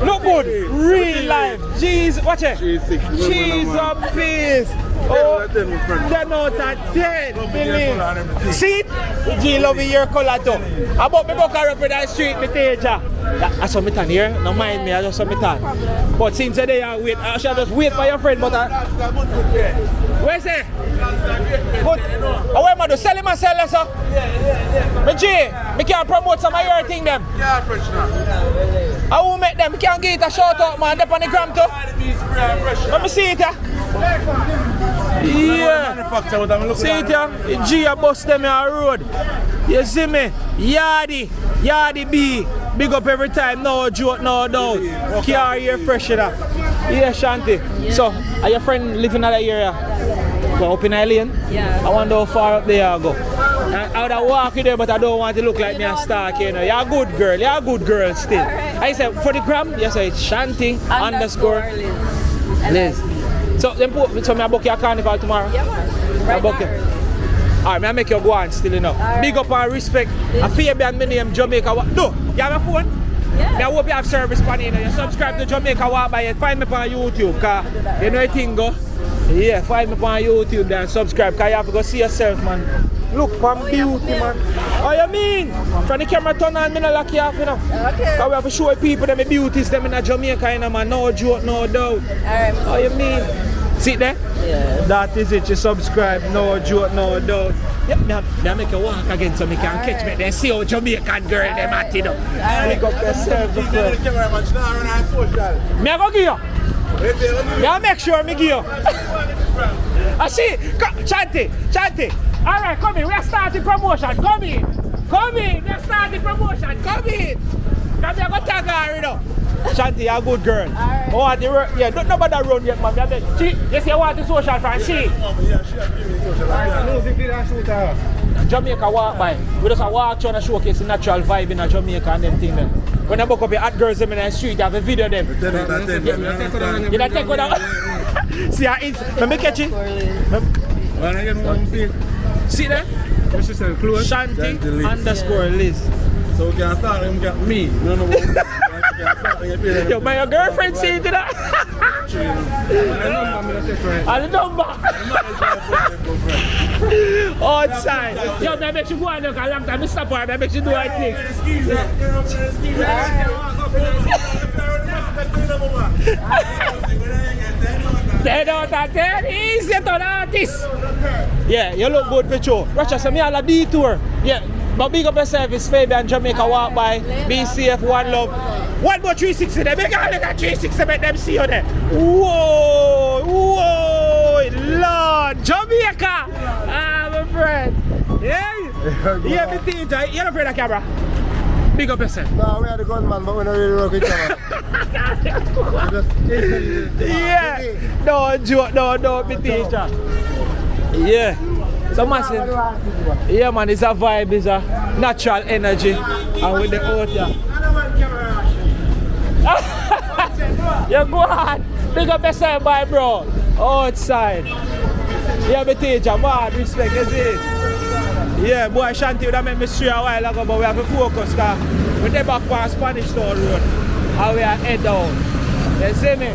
look good. Real life. Jeez, watch it. Jesus, please. Oh, 10 out of 10. Believe. See? G love your color too. About me walk up in the street, me teacher. I saw me tan here. No mind me, I just saw me tan. But since today I wait, I should just wait for your friend. But where's it? But where am I do? Sell him and sell us, sir? Yeah. But G, me can't promote some of your thing them. Yeah, fresh now. I will make them. Me can't get it a shout out, man. They're on the gram too. Let me see it, yeah. Yeah. See it, yeah. G, I bust them on the road. You see me? Yardy B. Big up every time, no joke, no doubt. Car here fresh enough. Yeah, Shanti. Yeah. So, are your friend living in that area? Go up in a lane? Yeah. I wonder how far up there I go. I would have walked you there, but I don't want to look like me a stalk, you know. You're a good girl. You're a good girl still. Right. I said, for the gram, you say Shanti _ Liz. So, then so I book your carnival tomorrow? Yeah, man. Right now. Alright, I make you go on still, you know. Right. Big up and respect. I feel me and my name Jamaica. No, you have a phone? Yeah. I hope you have service for you know. You subscribe to Jamaica Walk by it. Find me on YouTube, cause you know a thing go. Yeah, find me on YouTube there and subscribe, cause you have to go see yourself, man. Look, from beauty, man. Oh, you mean? From the camera turn on, me not lock you off, you know. Okay. Cause we have to show people them the beauties them in Jamaica, you know, man. No joke, no doubt. Alright. Oh, you mean? See it there? Yeah. That is it, you subscribe, no joke, no doubt. Yep, me make you walk again so me can catch me then see how Jamaican girl them at you know. Pick up yourself the first. Me I go give you. Me I make sure me give you. I see, Shanti. Alright, come in, we are starting promotion, come in. We are starting promotion, come in. Come here, go tag her, you know. Shanti, you're a good girl. Alright. Oh, yeah, don't nobody run yet, man. She, you say you want the social from she? Jamaica walk by. We just walk through and showcase the natural vibe in Jamaica and them thing then. When I book up the hot girls them in the street, I have a video of them. You don't take one out? See, let me catch it. See that? Shanti _ Liz. So we can start him get me. No. Yo, my girlfriend see it that. And the number. Outside. Yo, I make you go and look a long time. I stop her, I make you do her thing. 10 out of 10, easy to artist. Yeah, you look good for sure. Rochester, me all a detour. Yeah. But big up yourself, it's Fabian, Jamaica walk by, be safe, one love. One more 360 there, make a 360 make them see you there. Whoa, Lord, Jamaica! Ah, my friend. Yeah? Yeah, me teacher, you're not afraid of camera? Big up yourself. No, we are the gunman, but we don't really work with each other. Yeah, no joke, no, me teacher. Yeah. So massive. Yeah man, it's a vibe, it's a natural energy. And with the out here. You go on. Big up yourself, my bro. Outside. Yeah, me teacher, man, respect, you see. Yeah, boy, Shanti would have made me stray a while ago, but we have to focus because we're back on Spanish Town Road. And we are head down. You see me?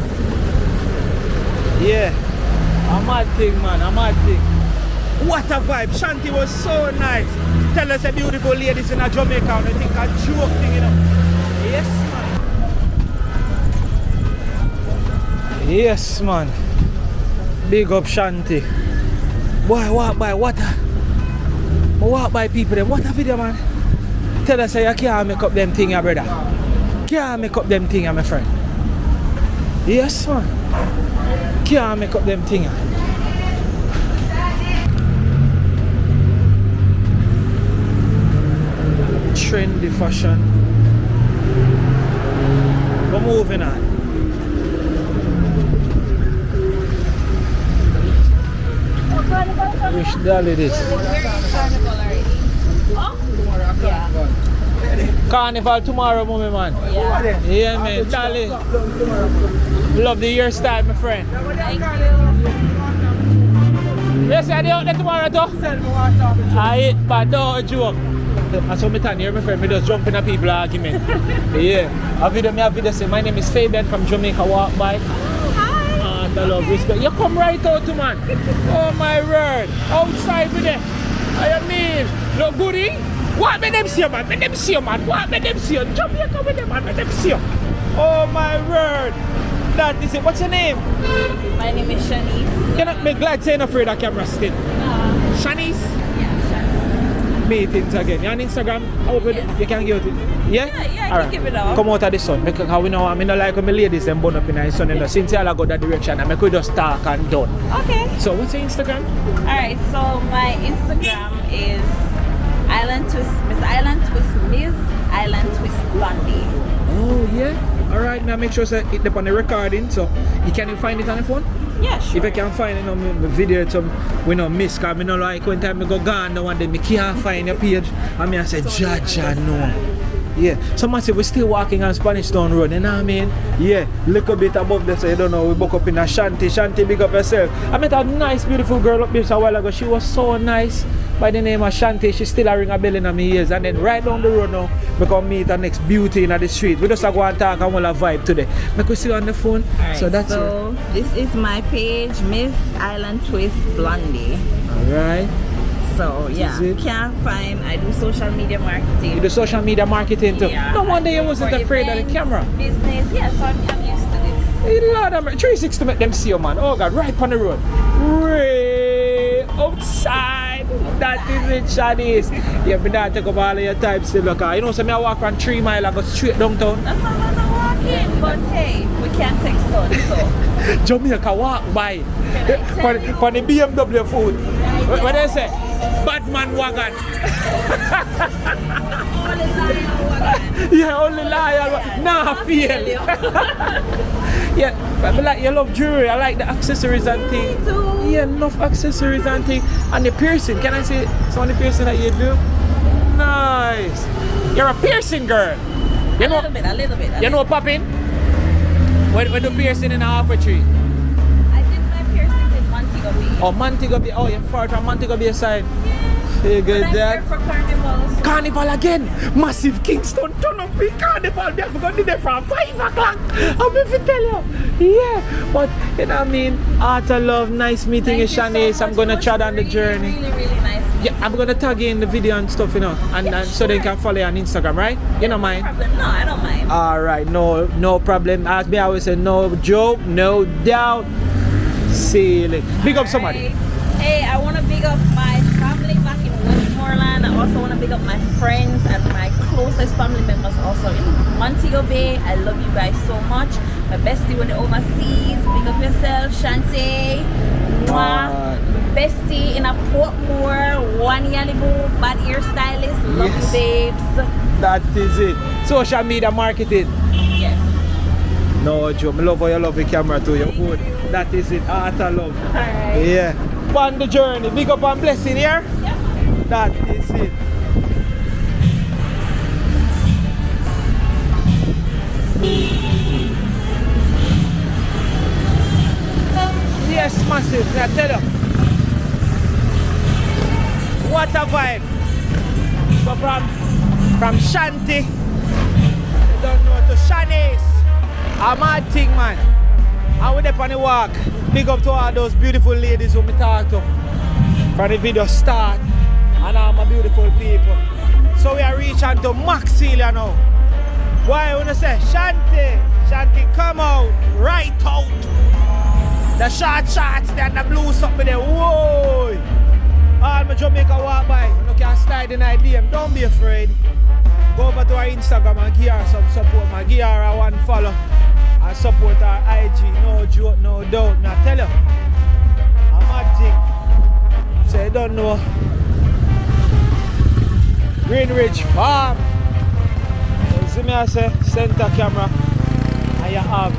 Yeah. A mad thing, man, a mad thing. What a vibe. Shanti was so nice. Tell us a beautiful ladies in a Jamaica and I think a joke thing, you know. Yes, man. Yes, man. Big up Shanti. Boy, walk by people them. What a video, man. Tell us you can't make up them thing, brother. Can't make up them thing, my friend. Yes, man. Can't make up them thing. Trendy fashion. We're moving on. Which doll it is? Carnival tomorrow, mommy man. Yeah, man. Dolly. Love the hairstyle, my friend. Yes, are they out there tomorrow too? I but don't joke. I saw me turn here, my friend. Me just jump in a people argument. Yeah. A video say, my name is Fabian from Jamaica. Walk by. Hi. And I love respect. You come right out, man. Oh my word. Outside with it. I mean, look goody. What made them see you, man? Made them see you, man. What made them see you? Jamaica with them, man. Made them see you. Oh my word. That is it. What's your name? My name is Shanice. You're not me glad saying afraid of camera still. Shanice? Meetings again. You're on Instagram? Yes. You can give it? Yeah? Yeah, I can give it up. Come out of the sun. Because we know, I mean, like when my ladies them burn up in the sun, you know, since I go that direction, I could just talk and done. Okay. So what's your Instagram? Alright, so my Instagram is Miss Island Twist Blondie. Oh, yeah? Alright, now make sure that it's up on the recording, so you can find it on the phone? Yeah, sure. If I can find it on my video, we don't miss, because I don't like when time I go gone now and then I can't find your page. I mean, I said, Jaja, no. Yeah, someone said we're still walking on Spanish Town Road, you know what I mean? Yeah, little bit above there, so you don't know, we woke up in a Shanti. Shanti, big up yourself. I met a nice, beautiful girl up there a while ago. She was so nice by the name of Shanti. She still a ring a bell in my ears. And then right down the road now, we can meet the next beauty in the street. We just go and talk and we'll vibe today. We could see you on the phone. Right, so that's it. This is my page, Miss Island Twist Blondie. Alright. So yeah, can't find. I do social media marketing. You do social media marketing too? Yeah, No wonder you wasn't afraid of the camera. Business, yeah, so I'm used to this. Hey, Lord, 360 make them see you, man. Oh God, right on the road. Way outside. That is it, Shanice. Yeah, but that take up all of your time still, look. You know, so I walk around 3 miles and go straight downtown. That's not what I'm walking, but hey, we can't take sun, so. Jamaica walk by. For the BMW food. What they say? Batman wagon. Only lion wagon. Yeah, only lion wagon. Nah, feel. Yeah, but like you love jewelry. I like the accessories and things. Me too. Yeah, enough accessories and things. And the piercing. Can I say some of the piercing that you do? Nice. You're a piercing girl. You know, a little bit. You know popping? When do piercing in a half a tree? I did my piercings in Montego Bay. Oh, Montego Bay. Oh, you're far from Montego Bay side. You good, I'm Dad? here for carnivals. Carnival again! Massive Kingston turn up in carnival. They have gone there from 5 o'clock. I'm going to tell you. Yeah, but you know what I mean? Art of love, nice meeting you, Shanice. I'm going to chat on the journey. Really nice. Yeah, I'm going to tag you in the video and stuff, you know, and so they can follow you on Instagram, right? You don't mind? No problem. No, I don't mind. Alright, no problem. As me, I always say, no joke, no doubt. See you. Big up somebody. Hey, I want to big up my family back in Westmoreland. I also want to big up my friends and my closest family members also in Montego Bay. I love you guys so much. My bestie with the overseas. Big up yourself, Shanti. Mwah. Bestie in a Portmore, one Yalibu, bad hairstylist. Love you, babes. That is it. Social media marketing. Yes. No, Joe, I love how you love the camera too. You're good. That is it. Art of love. Alright. Yeah. On the journey. Big up and blessing here. Yep. That is it. Yes, massive. I tell you. What a vibe. So from Shanti, you don't know, to Shanice. A mad thing, man. And we're up on the walk. Big up to all those beautiful ladies who me talk to. from the video start and all my beautiful people. So we are reaching to Maxilia now. Why wanna say Shanti? Shanti come out, right out. The short shots then the blue something there. Whoa! All my Jamaica walk by. You can slide in DM. Don't be afraid. Go over to our Instagram and give her some support. Man. Give her a one follow and support our IG. No joke, no doubt. Now tell you, I'm mad thing. So you don't know. Greenridge Farm. You see me I say center camera and you have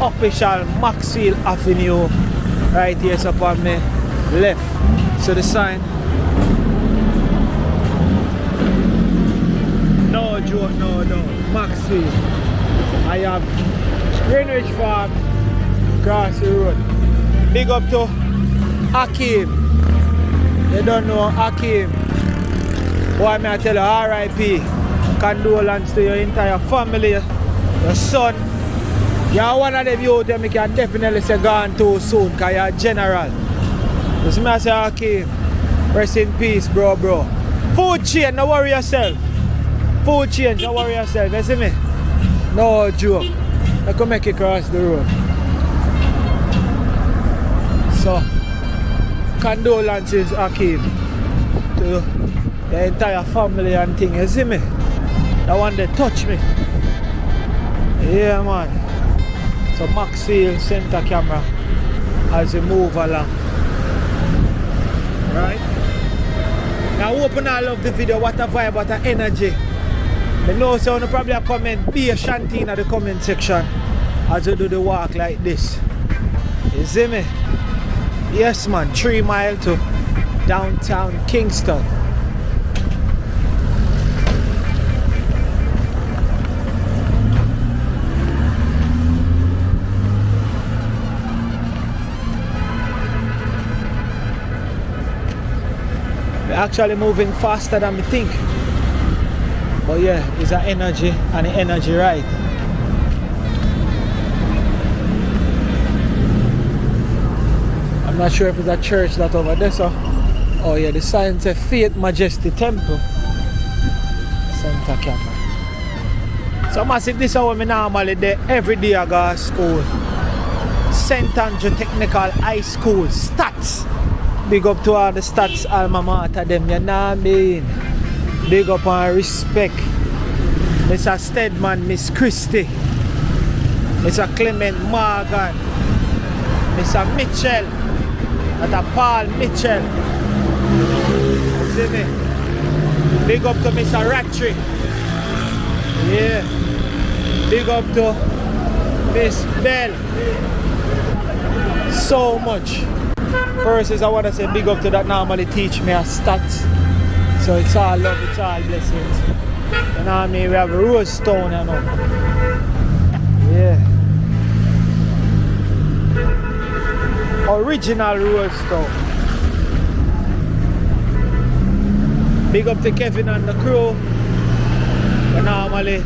official Maxfield Avenue right here so upon me left. So the sign. No joke, no doubt. Maxfield. I have Greenridge Farm across the road. Big up to Akeem. You don't know Akeem. Boy, may I tell you, R.I.P. Condolence to your entire family, your son. You're one of them youth that I can definitely say gone too soon because you're a general. You see me I say, Akeem, rest in peace, bro. Food chain, don't worry yourself. Food chain, don't worry yourself. You see me? No joke. I can make it cross the road. So, condolences, Akeem, to the entire family and thing. You see me? That one they touch me. Yeah, man. So, Maxfield center camera as we move along. Right? Now, I hope you all love the video. What a vibe, what a energy. I know so you probably comment, be a Shanti in the comment section as you do the walk like this. You see me? Yes man, 3 miles to downtown Kingston. We're actually moving faster than we think. But yeah, it's an energy and the energy right. I'm not sure if it's a church that over there, so. Oh yeah, the sign says Faith Majesty Temple. Center camera. So massive, this is how I normally do every day I go to school. St. Andrew Technical High School, Stats. Big up to all the Stats alma mater them, you know what I mean? Big up and respect Mr. Stedman, Miss Christie, Mr. Clement Morgan, Mr. Mitchell, Mr. Paul Mitchell. You see me? Big up to Mr. Rattree. Yeah. Big up to Miss Bell. So much. First is I want to say big up to that normally teach me as stats. So it's all love, it's all blessings. You know what I mean? We have Rose Stone, you know. Yeah. Original Rose Stone. Big up to Kevin and the crew. We normally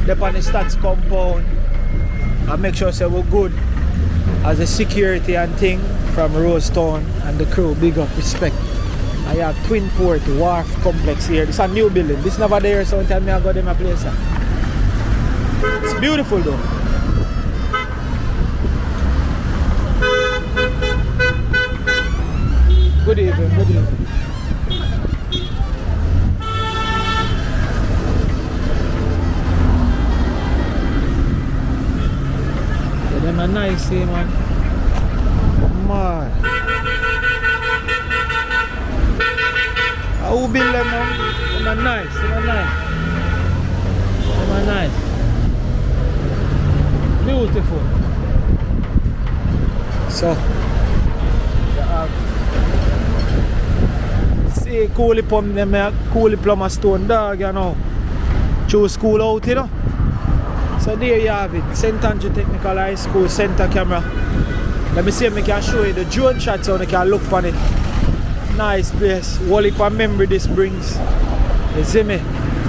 they're on the stats compound. I make sure say we're good as a security and thing from Rose Stone and the crew. Big up, respect. I have Twin Port Wharf Complex here. This is a new building. This is never there, so tell me I got them a place. It's beautiful though. Good evening, good evening. Yeah, them are nice here, man. Man. Who build them, man? Them are nice, them are nice. Them are nice. Beautiful. So, you have see Coolie Plum, them Coolie Plumber Stone dog, you know. Choose school out, you know. So there you have it. St. Andrew Technical High School center camera. Let me see if I can show you the drone shot so you can look on it. Nice place. Whole heap of memory this brings. You see me?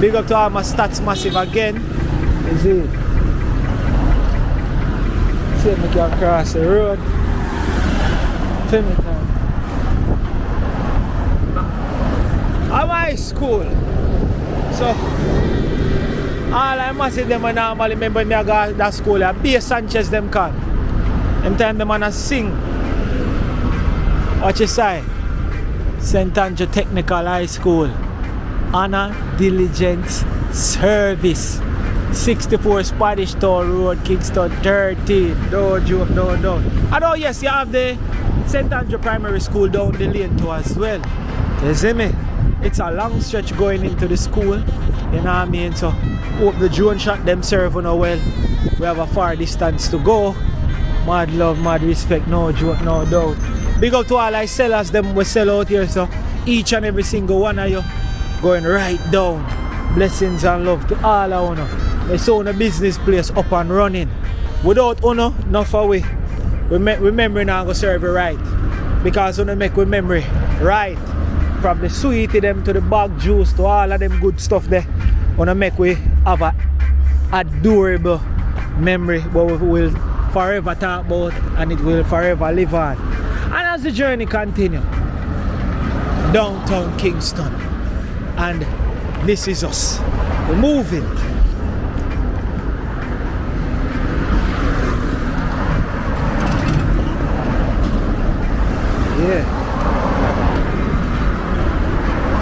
Big up to all my stats massive again. You see it? See if I can cross the road. Film it now. high school. So, all I must say them I normally remember me I go that school. B. Sanchez them can. Them time them man sing. What you say? St. Andrew Technical High School. Honor, diligence, service. 64 Spanish Town Road, Kingston 13. Don't joke, don't. And oh yes, you have the St. Andrew Primary School down the lane too as well. You see me? It's a long stretch going into the school. You know what I mean? So hope the drone shot them serve on well. We have a far distance to go. Mad love, mad respect, no joke, no doubt. Big up to all our sellers, them we sell out here, so each and every single one of you going right down. Blessings and love to all of you. We saw a business place up and running. Without uno, not for we. Remember now go serve it right. Because uno make we memory right. From the sweetie them to the bag juice to all of them good stuff there. Uno make we have a adorable memory but we will forever talk about and it will forever live on. And as the journey continues, downtown Kingston, and this is us. We're moving. Yeah.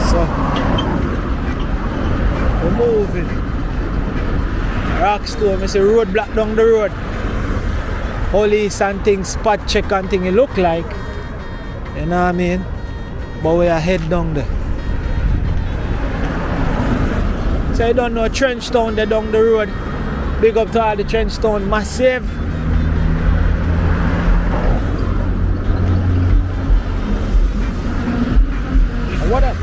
So we're moving. Rockstone, I say road block down the road. Police and things, spot check and thing it look like. You know what I mean? But we are head down there. So you don't know Trench Town there down the road. Big up to all the Trench Town massive. And what up?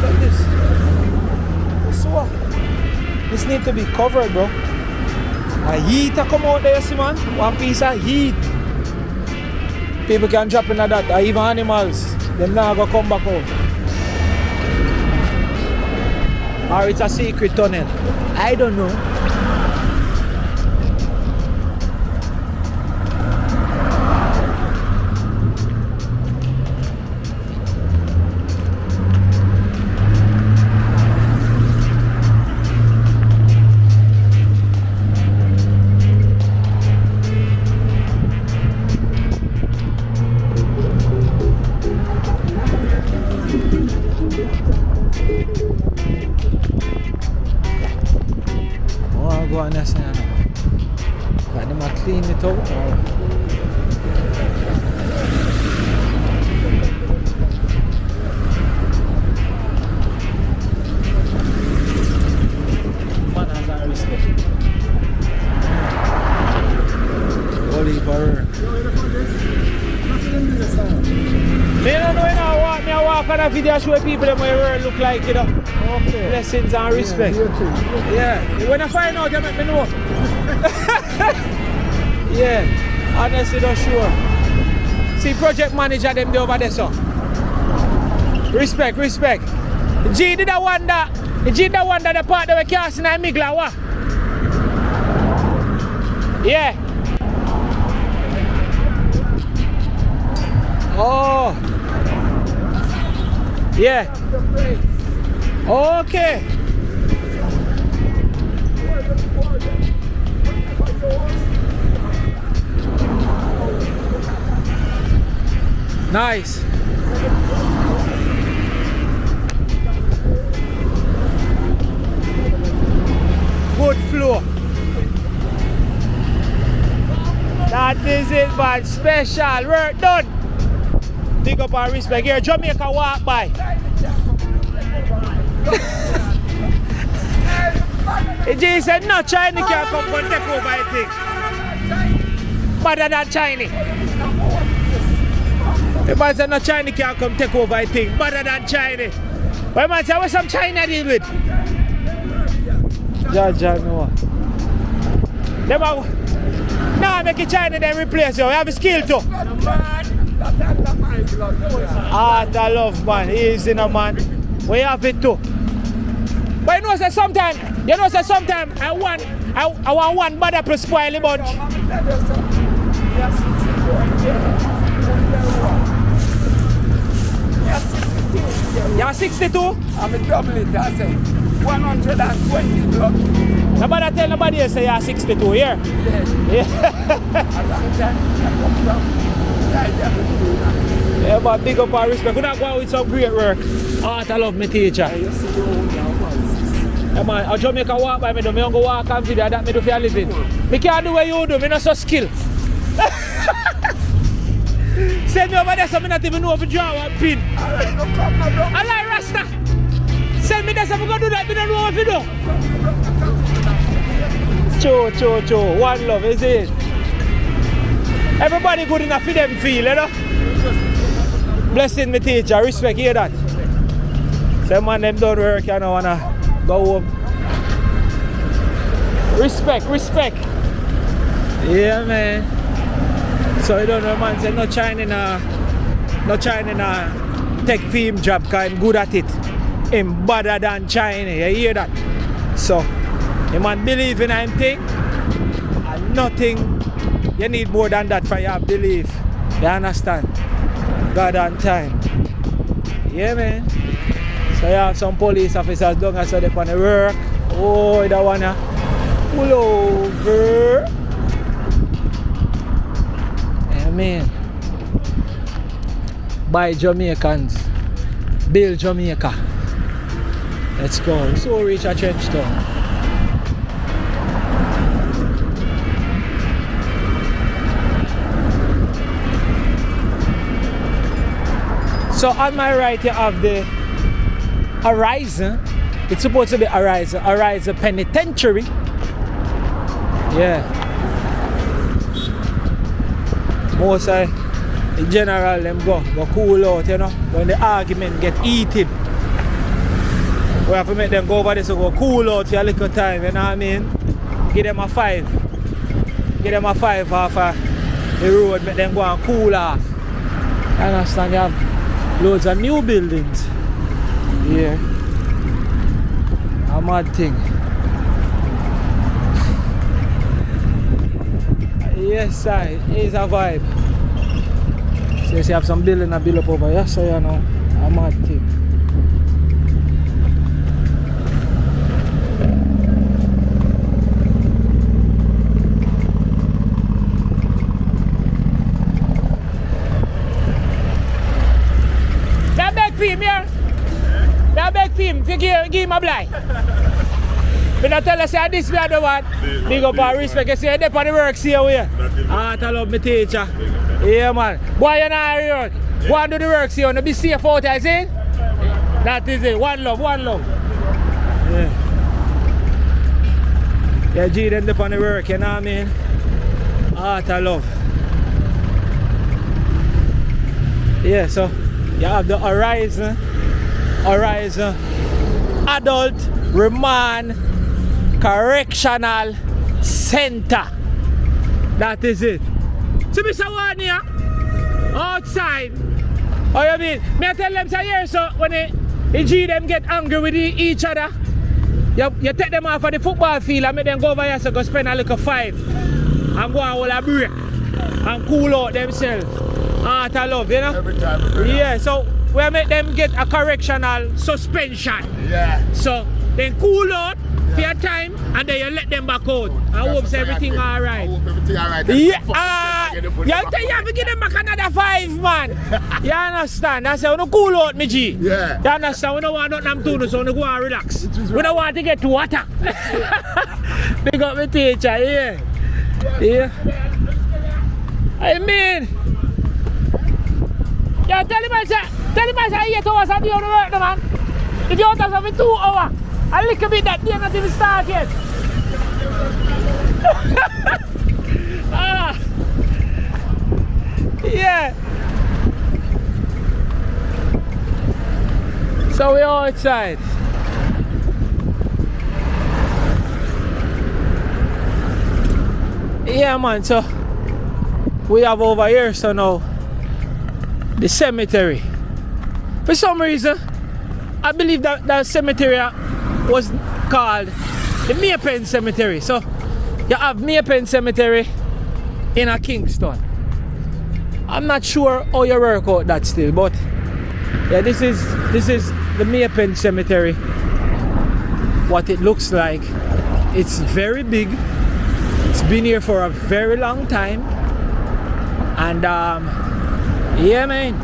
Look at this. This what? This need to be covered, bro. A heat a come out there, see man. One piece of heat. People can drop in that, or even animals. Them now go come back out. Or it's a secret tunnel. I don't know. Clean it out. Man has a respect. Holy Barber. Me don't know I walk on a video show people them where world look like, you know. Okay. Blessings and respect. Yeah. When I find out, you make me know. Yeah, honestly not sure. See project manager them there over there, so. Respect. G did the one that the part that we casting in Migla, what? Yeah. Oh. Yeah. Okay. Nice. Good flow. That is it, man. Special work done. Big up our respect. Here, Jamaica walk by. He said, no, China can't come and take over, I think. Better than China. The man said, no, China can't come take over, I think. Better than China. But man said, what's some China deal with? Jaja, no. Nah, make it China then replace you. You have a skill too. Heart of love, man. Easy, no, man. We have it too. But you know, say sometimes I want one bad apple spoil the bunch. You're you're 62? I'm a double it, I say. 120 block. Nobody tell nobody else say you're 62 here. Yeah. Yeah. A long time I come from. Yeah, but big up and respect. We not go out with some great work. Art, I love my teacher. Yeah, man, a Jamaica walk by me, do me don't go walk and video that me do for a living. Me can't do what you do, me not so skilled. Send me over there so me not even know if to draw a pin. I like Rasta. Send me there so me go do that, me don't know what to do. Cho. One love, is it? Everybody good enough for them feel, you know? Blessing me teacher, respect, hear that? Some man them don't work, you know, wanna go home. Respect. Yeah, man. So you don't know, man, say no China take film job, cause I'm good at it. I'm better than China, you hear that? So, you man believe in him thing, and nothing, you need more than that for your belief. You understand? God and time. Yeah, man. So you have some police officers down and so they want to work. Oh, that one pull over. Yeah, man. Buy Jamaicans. Build Jamaica. Let's go. So we reach a church town. So on my right you have the Horizon. It's supposed to be Horizon Penitentiary. Yeah. Most of the general them go cool out, you know, when the argument get heated. We have to make them go over there so go cool out for a little time, you know what I mean? Give them a 5. Give them a 5 off of the road, make them go and cool off. You understand? You have loads of new buildings here. A mad thing. Yes, sir, it's a vibe. So you have some building and build up over here, so you know, a mad thing. Him here. Now beg him if you give him a blind. But I tell us say this we are the one. Big up and respect. You see you dep on the work see you here. I love my teacher. Yeah man. Boy you not work. Go and do the work see you. Be safe out there, see? That is it. One love. Yeah. Yeah, G them dep on the work, you know what I mean? I love. Yeah, so you have the Horizon Adult Remand Correctional Center. That is it. So Mr. One here, outside. Oh, you mean? Me I tell them say here, so when the G them get angry with each other, you take them off of the football field and make them go over here so go spend a little 5 and go and hold a break and cool out themselves. Art of love, you know? Every time. Yeah, so we make them get a correctional suspension. Yeah. So then cool out for your time and then you let them back out. I hope everything alright. I hope everything alright. Yeah. You have to give them back another 5, man. You understand? That's how you cool out, me G. Yeah. You understand? We don't want nothing to do, so we go and relax. We don't want to get to water. Big up my teacher, yeah. Yeah. I mean, yeah, tell him I say 8 hours a day on the work, no, man. If you want to have 2 hours, a little bit that day not even start yet. Yeah. So we're outside. Yeah, man, so we have over here, so now the cemetery. For some reason, I believe that that cemetery was called the Mapen Cemetery. So you have Mapen Cemetery in a Kingston. I'm not sure how you work out that still, but yeah, this is the Mapen Cemetery, what it looks like. It's very big. It's been here for a very long time. And yeah, man,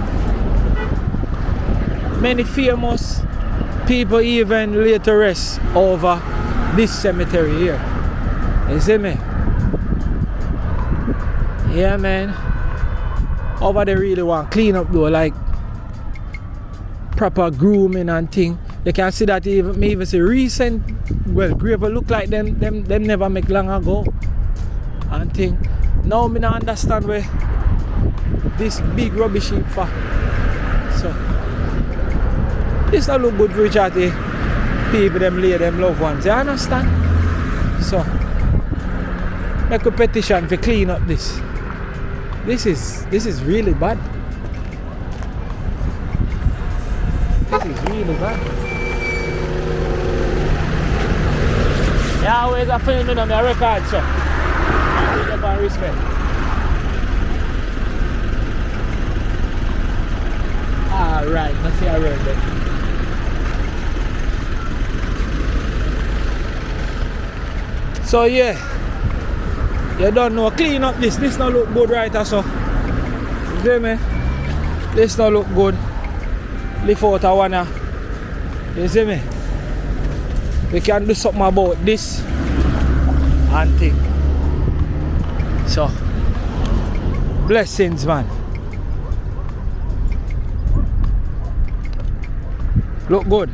many famous people even lay to rest over this cemetery here. You see me? Yeah, man. Over there really want clean up though, like proper grooming and thing. You can see that even see recent, well, grave look like them never make long ago and thing. Now me not understand where this big rubbish heap for. So this don't look good for each other. People them lay them loved ones. You understand? So make a petition to clean up this. This is really bad. This is really bad. Yeah, always a film on my record, so give them respect. Alright, let's see how we're there. So yeah, you don't know, clean up this don't look good right so. You see me? This don't look good. Lift out a one. You see me? We can do something about this and thing. So blessings, man. Look good.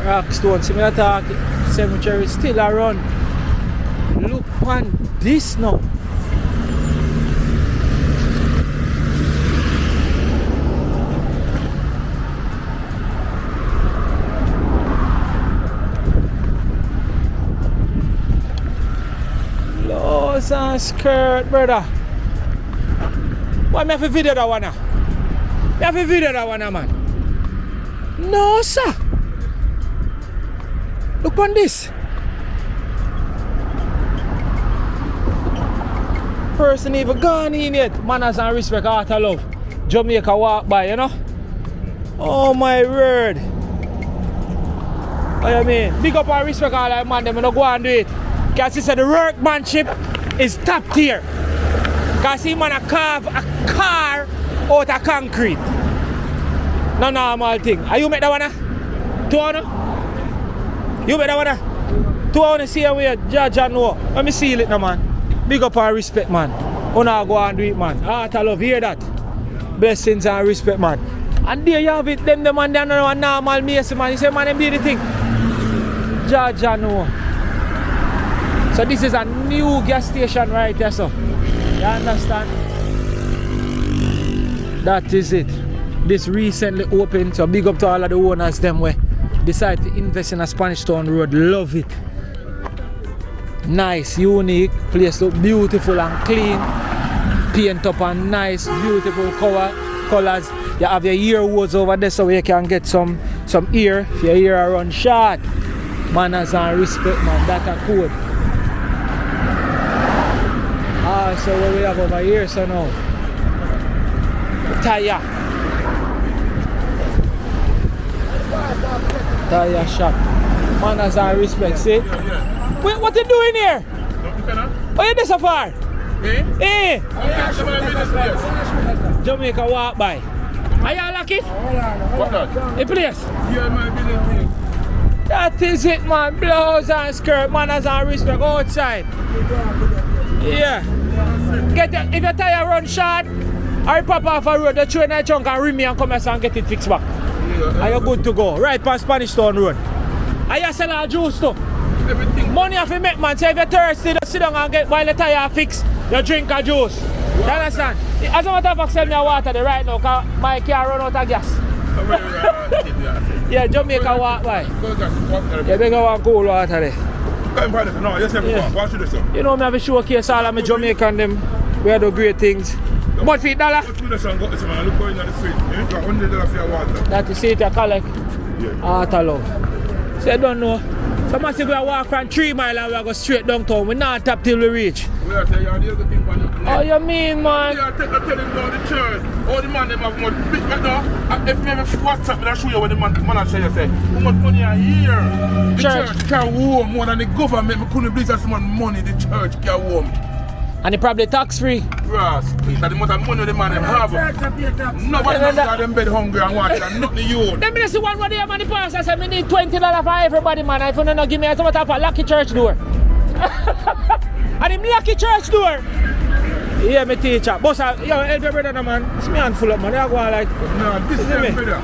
Rockstone Cemetery still around. Look on this now. Clothes and skirt, brother. Why me have to video that one? Me have to video that one, man. No, sir. Look on this. Person even gone in yet. Manners and respect, heart of love. Jamaica walk by, you know. Oh my word. What you mean? Big up and respect all that man, them no go and do it. Cause he said the workmanship is top tier. Cause he man a carve a car out of concrete. No normal thing. Are you make that one? 200? You better wanna 200 see how we judge and know. Let me seal it now, man. Big up and respect, man. Wanna go and do it, man. Heart of love, hear that? Blessings and respect, man. And there you have it, them the man, they know a normal mason, man. You say, man, them do the thing. Judge and know. So this is a new gas station right here, so. You understand? That is it. This recently opened, so big up to all of the owners, them way. Decide to invest in a Spanish Town Road. Love it. Nice, unique place, look beautiful and clean. Paint up and nice, beautiful colors. You have your ear hose over there so you can get some ear if your ear are run short. Manners and respect, man. That's a code. So what we have over here, so now tire shop. Manners and respect, see? Wait, what you doing here? Why you there so far? Eh? Jamaica walk by. Are you lucky? What that? The place? Yeah, my business. That is it, man. Blouse and skirt, manners and respect outside. Yeah. If your tire run short, I pop off a road, the train I chunk and rim me and come here and get it fixed back. Are you good to go? Right past Spanish Town Road. Are you selling a juice too? Everything. Money have to make, man. So if you're thirsty, just sit down and get while the tire fix, you drink a juice. You understand? As a matter of fact, sell me a water there right now because my car run out of gas. Yeah, Jamaica walk by. You better go and cool water there. No, yes, yeah. You know, me have a showcase all of my Jamaican them. We do great things. But for $1? That is it, I collect. Heart of love. So I don't know. So massive we walk from 3 miles and we go straight downtown. We not tap till we reach. We are saying, you're the thing for you. Oh, you mean, man? Yeah, tell him down the church. All the man them have much big right now. If you have WhatsApp, I'll show you what the man say. You say, how much money a year? The church can warm more than the government. We couldn't believe that much money the church can warm. And it probably tax free. Yes, that's the amount of money the man them have. Nobody knows that them bed hungry and watch and not the youth. Let me see one what they have on the pastor. I said, I need $20 for everybody, man. If you don't give me some type of lucky church door. And him lucky church door. Yeah, my teacher. Boss, yo, help your brother, man. It's me handful of money. I go like. No, this is them, brother.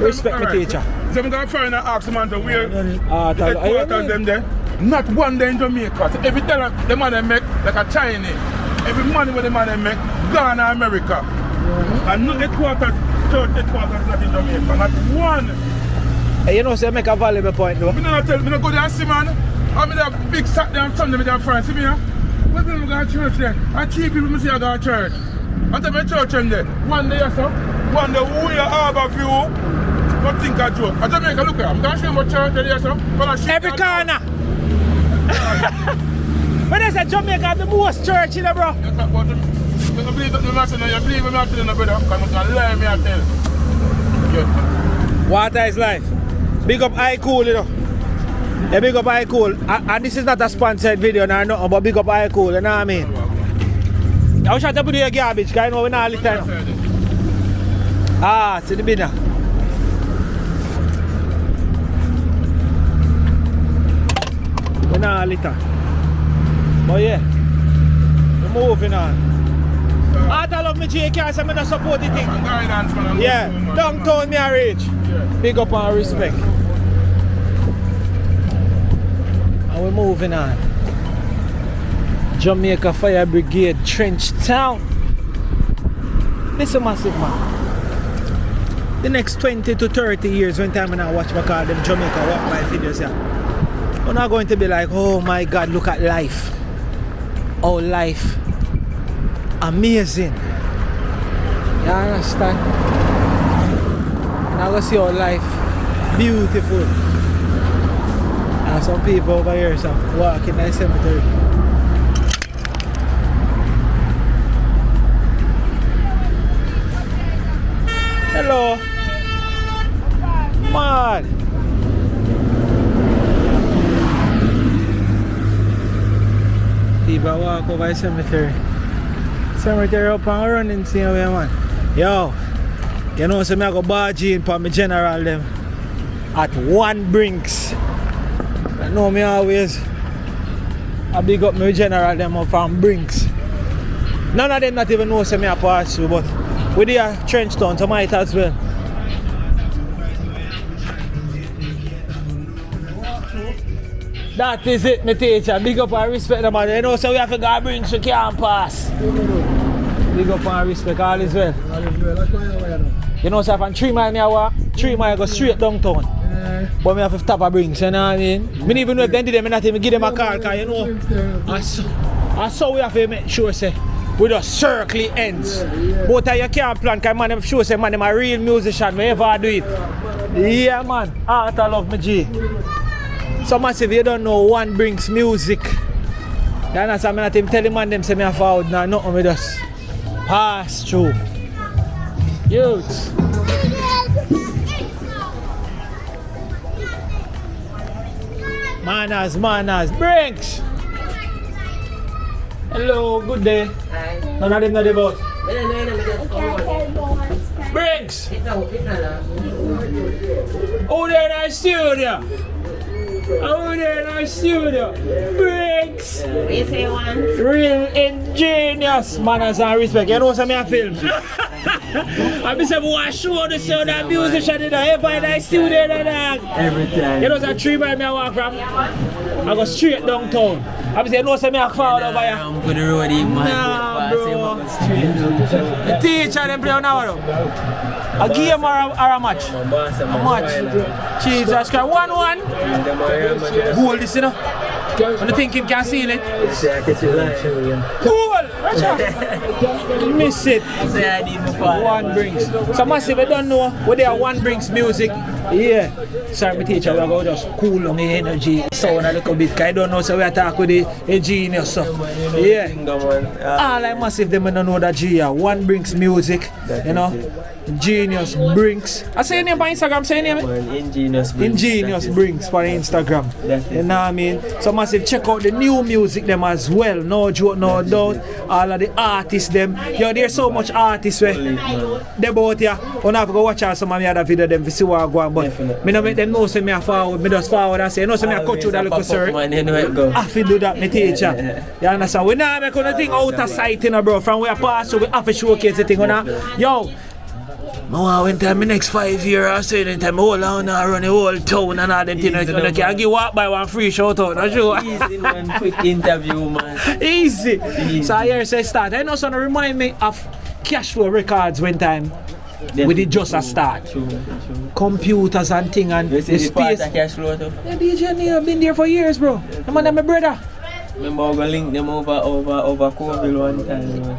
Respect my teacher. So I'm going to find and ask the man to where the headquarters them there. Not one day in Jamaica. So every dollar the man they make, like a Chinese. Every money what the man they make, gone to America. And not headquarters, church headquarters not in Jamaica. Not one. Hey, you know, so make a valuable point, though. Me not tell, me not go there and see, man. I'm in that big Saturday and Sunday with their friends. See me here? What's the name of church then? I cheap people me see I go to church. And tell me church in there. One day, so. One day, who you harbor for you? Don't think I joke. I Jamaica, look here. I'm going to show you what church there, so. Every corner. When I say Jamaica, the most church in there, bro. You believe that the master, you believe me not telling the brother. Because I'm going to lie me and tell. Yeah. Water is life. Big up I Cool, you know. Yeah, big up I Cool. And this is not a sponsored video, no, nothing, but big up I Cool, you know what I mean? I wish I had to put your garbage, because I know we're not litter now. Ah, see the bin now. We're not litter. But yeah, we're moving on. I love me JK, so I'm not support the thing. Yeah, downtown me I reach. Big up and respect. And we're moving on. Jamaica Fire Brigade, Trench Town. This is a massive man. The next 20 to 30 years, when time I watch my car, them Jamaica walk by videos here. We're not going to be like, oh my God, look at life. Oh, life. Amazing. You understand? Now let's see our life. Beautiful. And some people over here so walking in the cemetery. Hello. Man. People walk over the cemetery. Cemetery up and running same way, man. Yo, you know, so I go barge in for my general them at one Brinks. I know me always I big up my general them up from Brinks. None of them not even know so me I pass through, but with the trench town, so might as well. That is it, my teacher. Big up and respect the man. You know, so we have to go Brinks, we can't pass. Big up and respect, all is well. You know, so from 3 miles I walk, 3 miles I go straight downtown. But I have to stop a Brinks, you know what I mean? I don't even know if they did them, I not even give them a call, because you know, I saw we have to make sure, say, we just circle the ends. But you can't plan, because man, I'm sure, say, man, I'm a real musician, whenever I do it. Yeah, man, art I love me, G. So massive, you don't know one Brinks music. You understand? I'm not telling man them say me a forward now, nothing we just pass through. Youths. Manners, Brinks. Hello, good day. Hi. None of them know the boat. Brinks. Oh, there in our studio. Over there in our studio, Brinks! Real ingenious manners and respect. You know what I film? I be saying, I show the sound of musician in the ever in our studio. Every time. You know what 3 miles I walk from? I go straight downtown. I be saying, you know what I fall over here? I'm for the road, man. Nah, bro. The teacher them play now, though. A game or a match? A match. Jesus Christ. 1-1. Goal this, you know. And you think him can seal it? Goal! Miss it. One Brinks. So massive, I don't know whether they are one Brinks music Yeah. Sorry, my teacher, we're going to just cool on the energy, sound a little bit, because I don't know, so we talk with the genius. So. Yeah. All I massive them don't know that Gia. One Brinks music, you know. Genius Brinks. I say your name on Instagram, say your name? Ingenious Brinks. Ingenious Brinks for Instagram. You know what I mean? So massive check out the new music them as well. No joke, no doubt. All of the artists them. Yo, there's so much artists where they both here. I have to go watch out some of the other video them to see what I go on. But me don't make them know say me a forward. Me just forward and say, no, say me a cut through that little circle. I have to do that, my teacher. You understand? We not make anything out of sight, you know, bro. From where I pass, so we have to showcase the thing. Yo, no, when time the next 5 years, I say the time hold on and run the whole town and all them things. I can give walk by one free shout out. Not sure. Easy, man. Quick interview, man. Easy. So I hear say start. I know something remind me of Cashflow Records when time. We did just a start. True. Computers and thing and You see the the part space. of Cashflow too? Yeah, DJ Neil been there for years, bro. The man, my brother. Remember I go link them over COVID one time, man.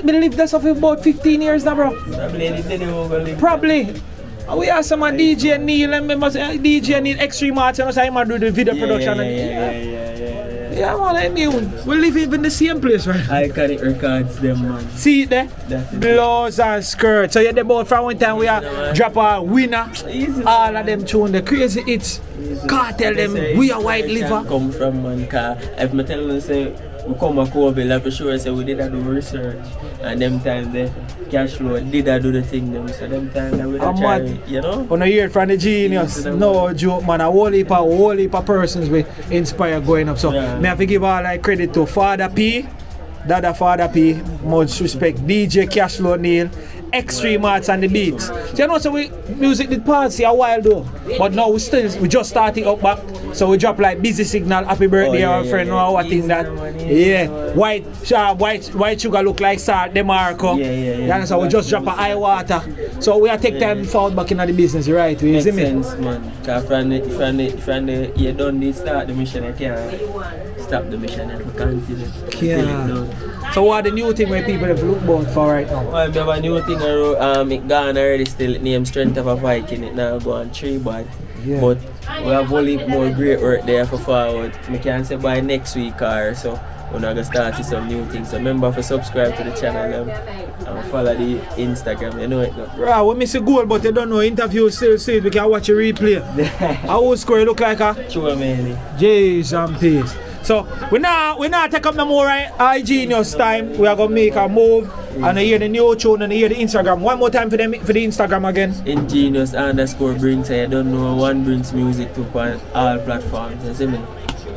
Me live there for about 15 years now, bro. Probably they didn't over link. Probably. We have some DJ Neil and DJ Neil Extreme Arts and I do the video production. Yeah, man, I mean, we live in the same place, right? Iconic records, them, man. See it there? Blouse and skirts. So, yeah, they both from one time we are drop a winner. Easy, all of them tune the crazy hits. Cartel them, we are white liver. Come from, man, car. If me tell them, say, we come a COVID, like for sure, say, we did a do research. And them time, the Cashflow did a do the thing, them. So, them time, we did try, you know? When I hear from the genius, no joke, man, a whole heap of persons we inspire going up. So, me have to give all like credit to Father P, Dada Father P, much respect, DJ Cashflow Neil, Extreme Arts and the Beats. So, you know, so we music did pause a while though, but now we just starting up back. So we drop like Busy Signal, Happy Birthday, our friend, our thing that, white sugar look like salt, DeMarco. Yeah. So we just drop a high water. So we are take time forward back in the business, right? You see me? Makes sense, man. Because from the you done this start the mission, I can't stop the mission and we continue. Yeah. So what are the new thing where people have looked about for right now? Well, we have a new thing it gone already still named Strength of a Viking. It now go on 3 bad. Yeah. But we have only more great work there for forward. I can't say by next week or so. We're not going to start with some new things. So remember to subscribe to the channel and follow the Instagram. You know it now. Right, we miss a goal but you don't know interview still see it. We can watch a replay. How old score you look like a? Sure, man. Jeez and peace. So we now take up no more genius time. We are gonna make a move and I hear the new tune and I hear the Instagram. One more time for the Instagram again. Ingenious_Brinks. I don't know one Brinks music to on all platforms. You see me?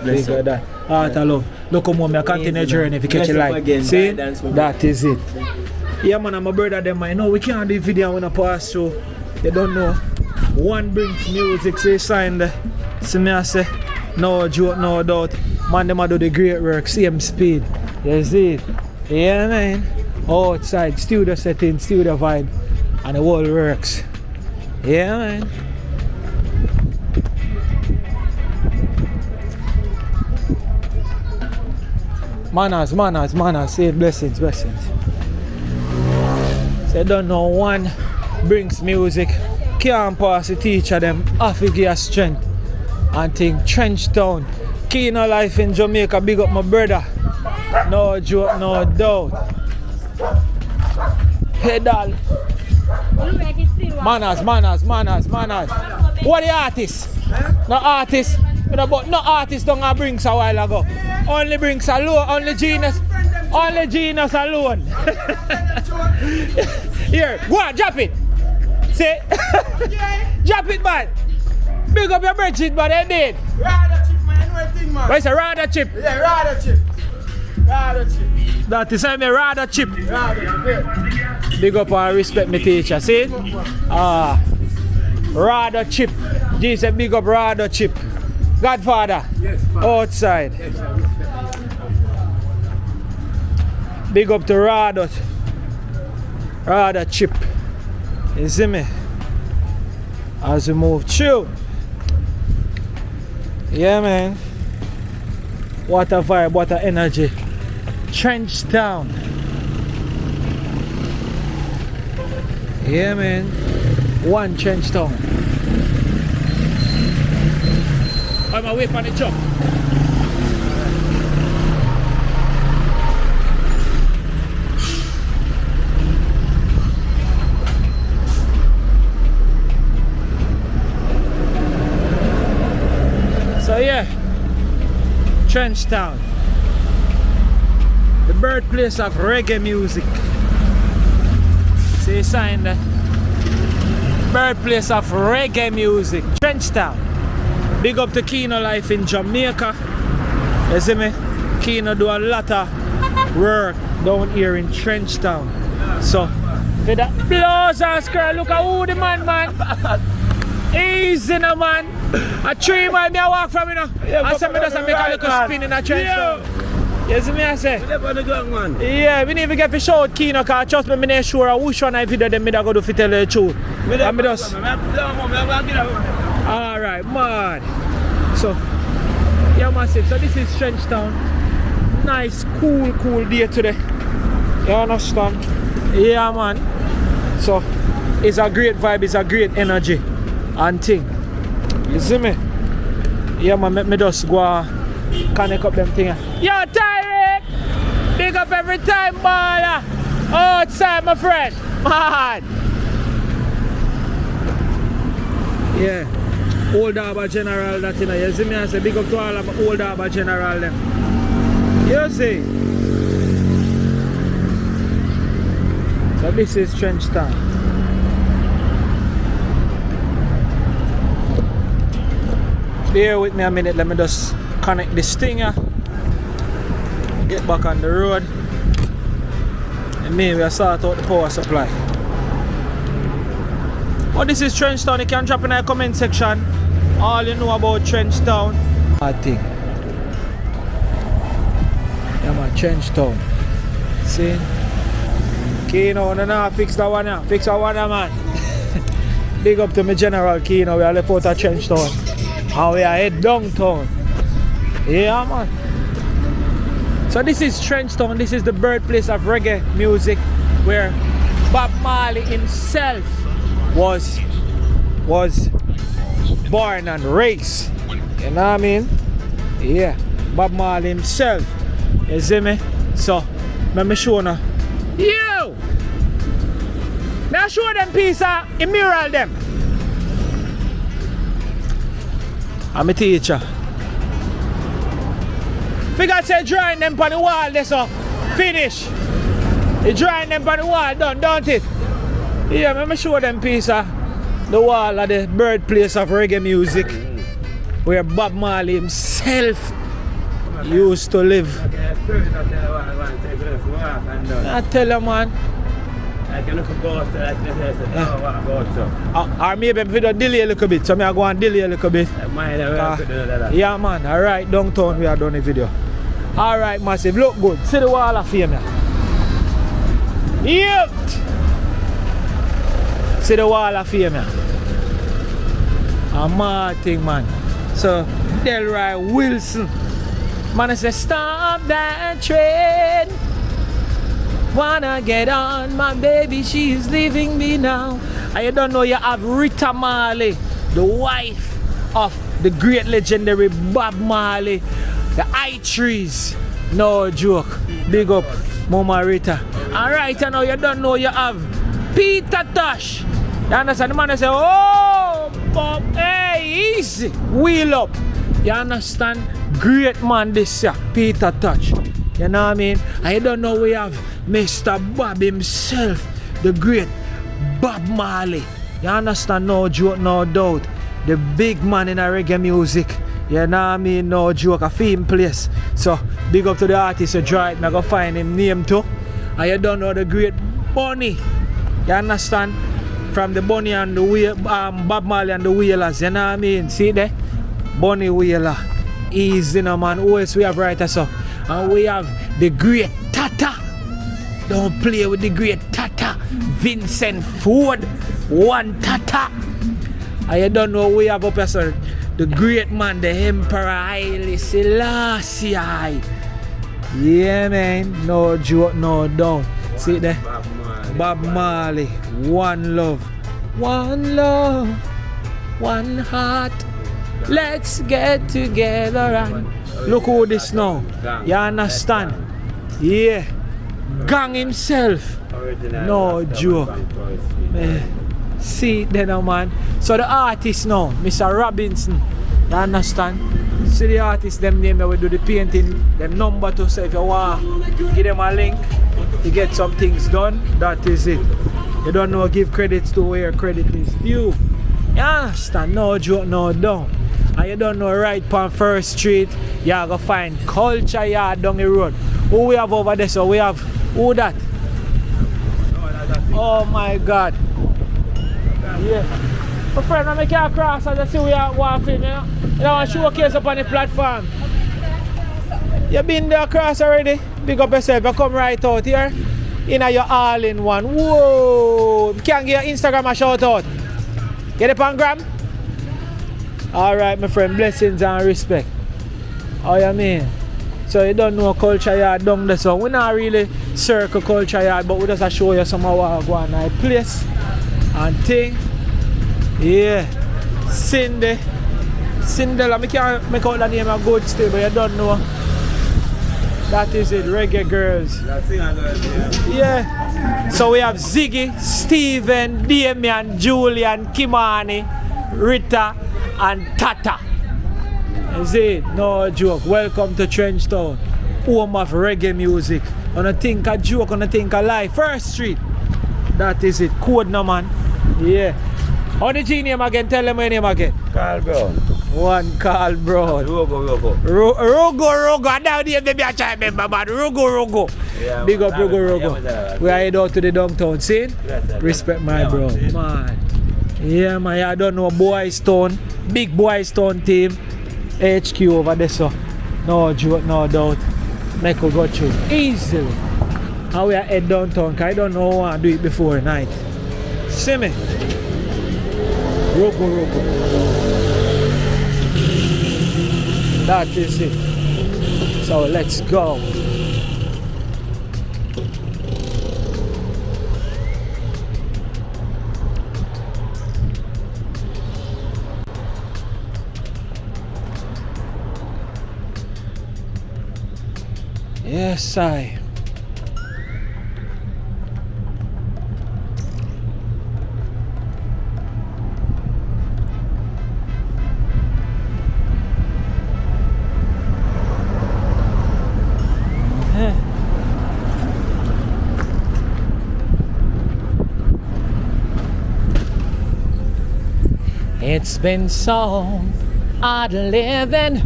Bless you. That. Heart of love. Look how I continue the journey if you catch it like. See? That is it. Yeah man, I'm a brother them. I know we can't do video when I pass through. You don't know. One Brinks music say signed. See me I say no joke, no doubt. Man, them a do the great work, same speed. You see it? Yeah, man. Outside, studio setting, studio vibe, and the whole works. Yeah, man. Manners. Say blessings. Say don't know one Brinks music. Can't pass the teacher them. Have to give strength. And think Trench Town. Kino life in Jamaica, big up my brother. No joke, no doubt. Pedal. Manners. What the artists? No artists. But no artists don't Brinks a while ago. Only Brinks alone, only Genius alone. Here, go on, drop it. Say, drop it, man. Big up your bread, but they did. Man. Where's a radar chip? Yeah, radar chip. That is a radar chip. Big up and respect my teacher, see? Radar chip. Jesus, big up radar chip. Godfather. Yes, outside. Yes, Big up to radar chip. You see me? As we move through. Yeah, man. What a vibe, what a energy. Trench Town. Yeah, man. One Trench Town. I'm away from the truck. So yeah, Trenchtown, the birthplace of reggae music. See a sign there? Birthplace of reggae music, Trenchtown. Big up to Kino life in Jamaica. You see me? Kino do a lot of work down here in Trenchtown. So, for that blows and scroll, look at who the man. Easy no man. A tree man me I walk from, you know. I say me just make a little spin in a Trenchtown. You see me I say? Yeah, we need to get for shout Kino, because trust me, I'm not sure which one I video them me that go do for tell the truth. And me just... Alright, man. So, yeah, massive. So this is Trenchtown. Nice, cool day today. You understand? Yeah, man. So, it's a great vibe, it's a great energy and thing. You see me? Yeah, man, make me just go connect up them things. Yo, Tyreek! Big up every time, baller! Outside, my friend. Man! Yeah. Old Harbour General that, you know. You see me, I say big up to all of Old Harbour General them. You see? So this is Trenchtown. Bear with me a minute, let me just connect this thing here. Get back on the road. And maybe I sort out the power supply. But this is Trenchtown. You can drop in the comment section all you know about Trenchtown. I think. Yeah man, Trenchtown. See? Kino, no, fix that one now. Fix that one now, man. Big up to my General Kino. We are left out of Trenchtown. And we are head downtown. Yeah man. So this is Trenchtown. This is the birthplace of reggae music, where Bob Marley himself was born and raised. You know what I mean? Yeah. Bob Marley himself. You see me? So, let me show you. You! May I show them piece of mural them? I'm a teacher. Figure say drawing them on the wall there, so finish. You drawing them on the wall, done, don't it? Yeah, let me show them piece of the wall of the birthplace of reggae music, where Bob Marley himself used to live. I tell you, man. Or maybe if we don't delay a little bit, so I go and delay a little bit. Yeah, man. Alright, downtown we are done the video. Alright, massive. Look good. See the wall of fame here. Yep. See the wall of fame here. A mad thing, man. So, Delroy Wilson. Man, I say, stop that train. Wanna get on, my baby, she's leaving me now. And you don't know you have Rita Marley, the wife of the great legendary Bob Marley, the high trees. No joke. Big up, Mama Rita. Alright, I know you don't know you have Peter Tosh. You understand? The man say, oh, Bob, hey, easy. Wheel up. You understand? Great man this year, Peter Tosh. You know what I mean? And you don't know we have Mr. Bob himself, the great Bob Marley. You understand? No joke, no doubt. The big man in a reggae music. You know what I mean? No joke, a theme place. So, big up to the artist who draw it. I go find him name too. And you don't know the great Bunny. You understand? From the Bunny and the Wheel, Bob Marley and the Wheelers. You know what I mean? See there? Bunny Wheeler. Easy no man. Who else we have right so? And we have the great Tata. Don't play with the great Tata. Vincent Ford. One Tata. And you don't know we have up here, sir. The great man, the Emperor Haile Selassie. Yeah, man. No joke, no doubt. See it there? Bob Marley. One love. One love. One heart. Let's get together and look who this now. You understand? Yeah. Gang himself. No joke. See then man. So the artist now, Mr. Robinson. You understand? See the artist them name that we do the painting, them number too. So if you want give them a link to get some things done, that is it. You don't know, give credits to where credit is due. You understand? No joke, no dumb. And you don't know, right on First Street, you have to find Culture Yard down the road. Who we have over there? So we have, who that? Oh my God. Yeah. My friend, I make you cross and I see we are walking, you know? You know, I showcase up on the platform. You been there across already? Big up yourself, you come right out here. You know, you're all in one. Whoa! Can give your Instagram a shout out. Get it on gram? Alright, my friend, blessings and respect. How you mean? So you don't know Culture Yard down there, so we not really circle Culture Yard, but we just show you some of what go on in place and thing. Yeah. Cindy. Cinderella, I can't make out the name of good still, but you don't know. That is it, reggae girls. Yeah. So we have Ziggy, Steven, Damian, Julian, Kimani, Rita, and Tata. Is it? No joke. Welcome to Trenchtown, home of reggae music. On a think a joke, on a think a lie. First Street. That is it. Code no man. Yeah. How the G name again? Tell them my name again. Carl Brown. One Carl Brown. Rogo. And now the baby I try remember, man. Rogo. Yeah, big up Rogo. We are head out to the downtown scene. Respect my bro. Man. Yeah, man. I don't know Boys Town. Big Boys Town team. HQ over there, so no joke, no doubt. Make we go through easily. How we are head downtown, because I don't know how I do it before night. See me? Rogo. That is it. So let's go. Yes, I. It's been so hard living,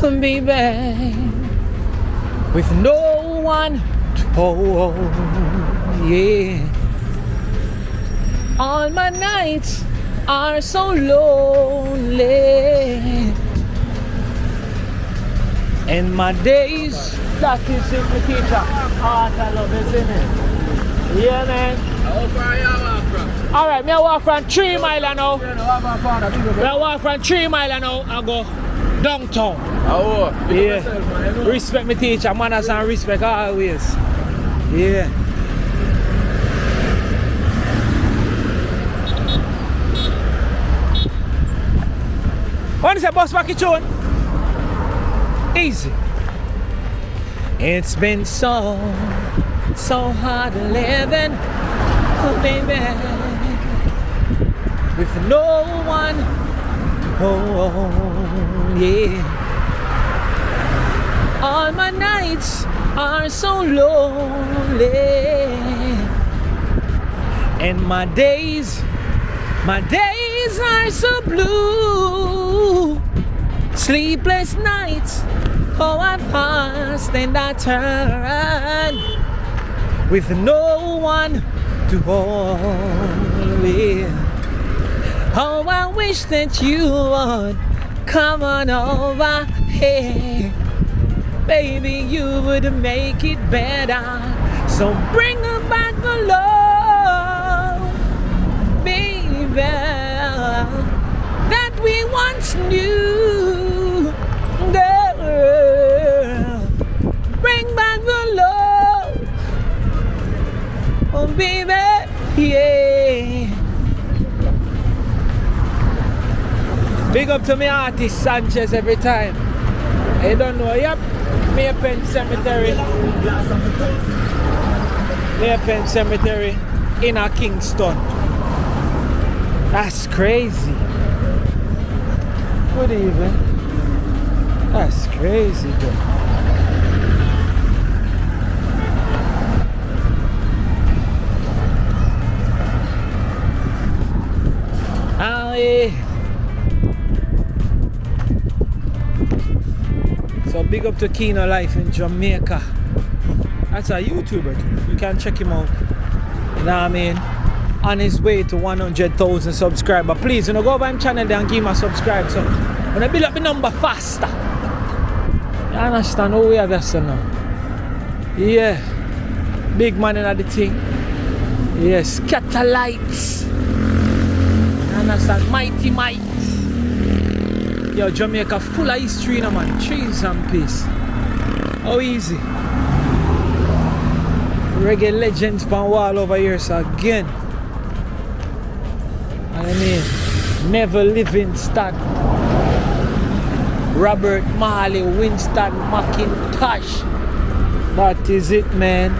baby, with no one to hold, yeah. All my nights are so lonely, and my days, that is it, my teacher. Heart I love is in it. Yeah, man. How far you walk from? Alright, me I walk from 3 Mile now. Me I walk from 3 Mile now and go downtown. Oh, yeah. Respect me teacher, manners and respect always. Yeah. When is the bus back tune? Easy. It's been so hard living, oh baby, with no one to hold, yeah. All my nights are so lonely, and my days are so blue. Sleepless nights, oh I fast and I turn, with no one to hold me. Oh, I wish that you would come on over here. Baby, you would make it better. So bring back the love, baby, that we once knew. Girl, bring back the love, oh baby, yeah. Big up to me artist Sanchez every time. I don't know, yep. Mapen Cemetery. Mapen Cemetery in a Kingston. That's crazy. Good evening. That's crazy, bro. So big up to Kino Life in Jamaica. That's a YouTuber too. You can check him out. You know what I mean? On his way to 100,000 subscribers. Please, you know, go over him channel there and give him a subscribe. So when I build up the number faster. You understand how we have this now? Yeah. Big man in the thing. Yes, scatter lights. You understand? Mighty might. Yo, Jamaica full of history now, man. Trees and peace. How easy. Reggae legends pan wall over here, so again. I mean, Never Livingston, Robert Marley, Winston McIntosh. That is it, man.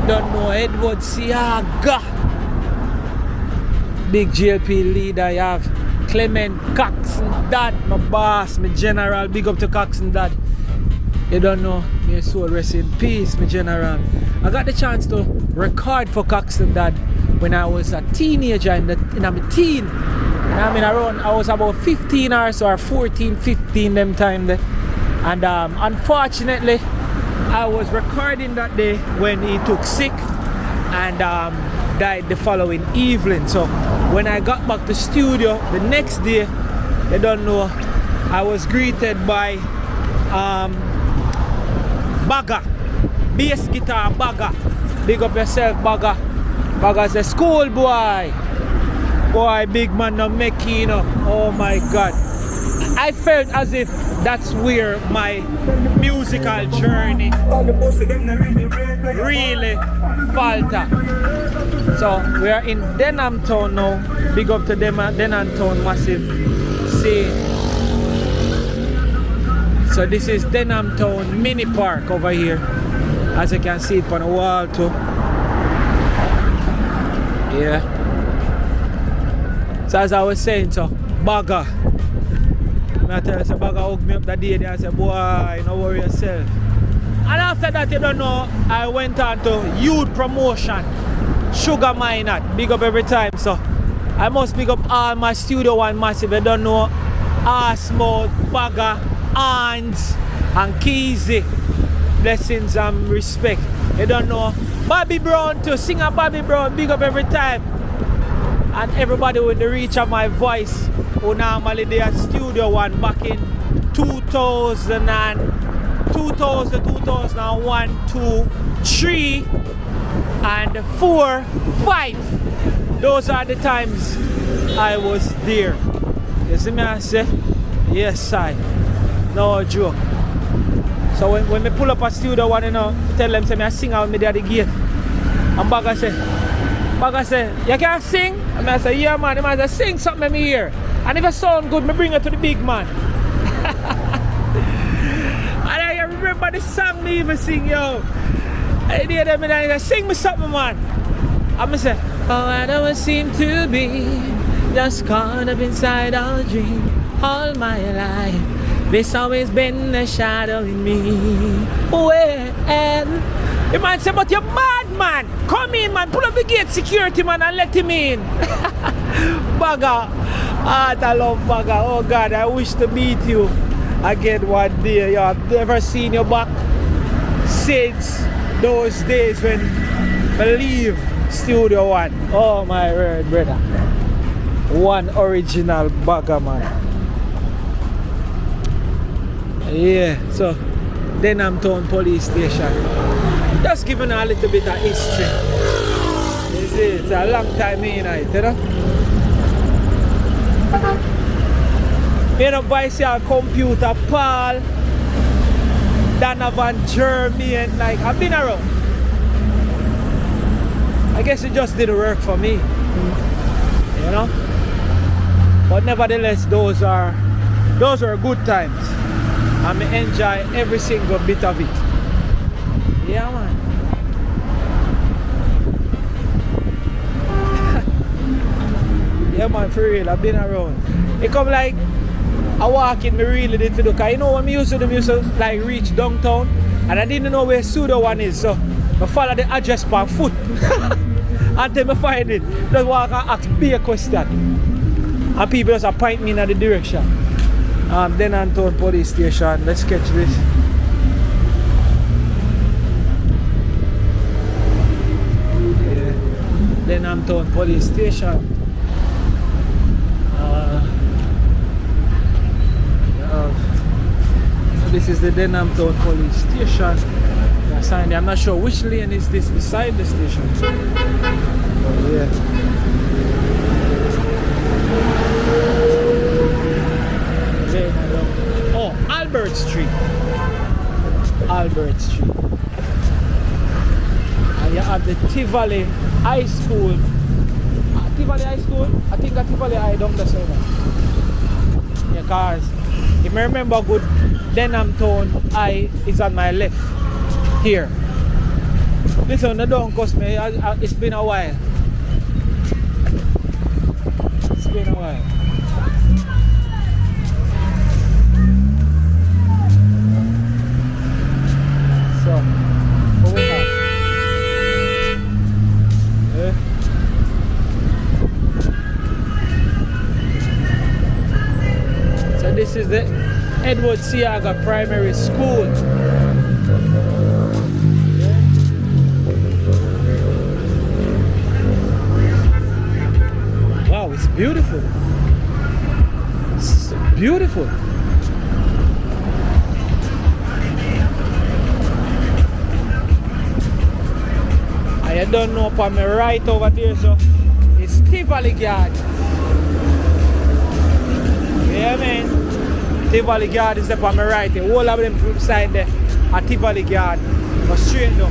You don't know Edward Siaga. Big JLP leader, you have Clement Coxon Dad, my boss, my general. Big up to Coxon Dad. You don't know, may soul rest in peace, my general. I got the chance to record for Coxon Dad when I was a teenager in my teen. I mean, I was about 15 or so, or 14, 15 them time there. And unfortunately, I was recording that day when he took sick and died the following evening. So when I got back to studio the next day, you don't know, I was greeted by Bagger, bass guitar Bagger. Big up yourself, Bagger. Bagger's a school boy. Boy, big man, no make, you know. Oh my God. I felt as if that's where my musical journey really faltered. So we are in Denham Town now. Big up to Denham Town, massive. See. So this is Denham Town mini park over here. As you can see it on the wall too. Yeah. So as I was saying, so Bagger. I tell you, so Bagger hooked me up that day and I said, boy, don't worry yourself. And after that, you don't know, I went on to youth promotion. Sugar Minot, big up every time. So I must big up all my Studio One massive. You don't know, Arsmouth, Bagger, Hans, and Keezy. Blessings and respect. You don't know, Bobby Brown too, singer Bobby Brown, big up every time. And everybody with the reach of my voice who normally they at Studio One back in 2001, 2, 3, and 4, 5. Those are the times I was there. You see me I say? Yes, I. No joke. So when me pull up a Studio One, you know, tell them say me I sing out me there at the gate. And Bagger say, you can sing? And I say, yeah man, the man say, sing something let me hear. And if it sound good, me bring it to the big man. And I remember the song me even sing, yo. I hear them and I say, sing me something, man. And I say, oh, I don't seem to be just caught up inside our dream all my life. There's always been a shadow in me. Well, the man say, but you're mad, man. Come in, man. Pull up the gate security, man, and let him in. Bagger. I love Bagger. Oh, God, I wish to meet you again one day. Yo, I've never seen you back since those days when I leave Studio One. Oh, my word, brother. One original Bagger, man. Yeah, so Denham Town Police Station. Just giving a little bit of history. You see, it's a long time in it, you know? You know, Vice your computer, Paul, Donovan, Jeremy, and like, I've been around. I guess it just didn't work for me. You know? But nevertheless, those are good times. And I enjoy every single bit of it. Yeah, man. Yeah, man, for real, I've been around. It come like I walk in, me really did to do. Cause you know when me used to like reach downtown and I didn't know where Pseudo one is, so I follow the address on foot until I find it. Just walk and ask me a question. And people just point me in the direction. Denham Town Police Station. Let's sketch this. Yeah. Denham Town Police Station. So this is the Denham Town Police Station. Sign there. I'm not sure which lane is this beside the station. Oh, yeah. Oh, Albert Street. Albert Street. And you have the Tivoli High School. Tivoli High School? I think at Tivoli High down the server. Yeah, cars. If I remember good, Denham Town High is on my left. Here. Listen, don't cost me. It's been a while. It's been a while. So, what we have? So this is the Edward Siaga Primary School. Wow, it's beautiful. It's beautiful. I don't know upon my right over there, so it's Tivoli Gardens. Yeah, man. Tivoli Gardens is upon my right. The whole of them sign there at Tivoli Gardens. Go straight now.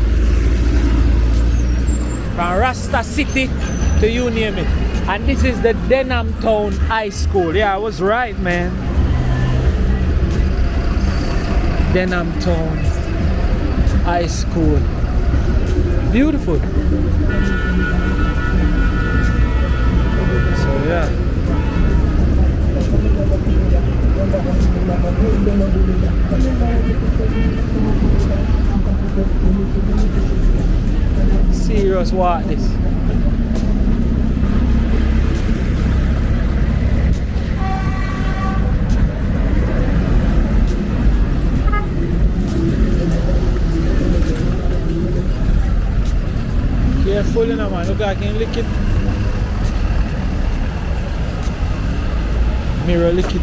From Rasta City to you name it. And this is the Denham Town High School. Yeah, I was right, man. Denham Town High School. Beautiful. So yeah. Serious what this? Careful, you know, man. Look, I can lick it. Mirror lick it.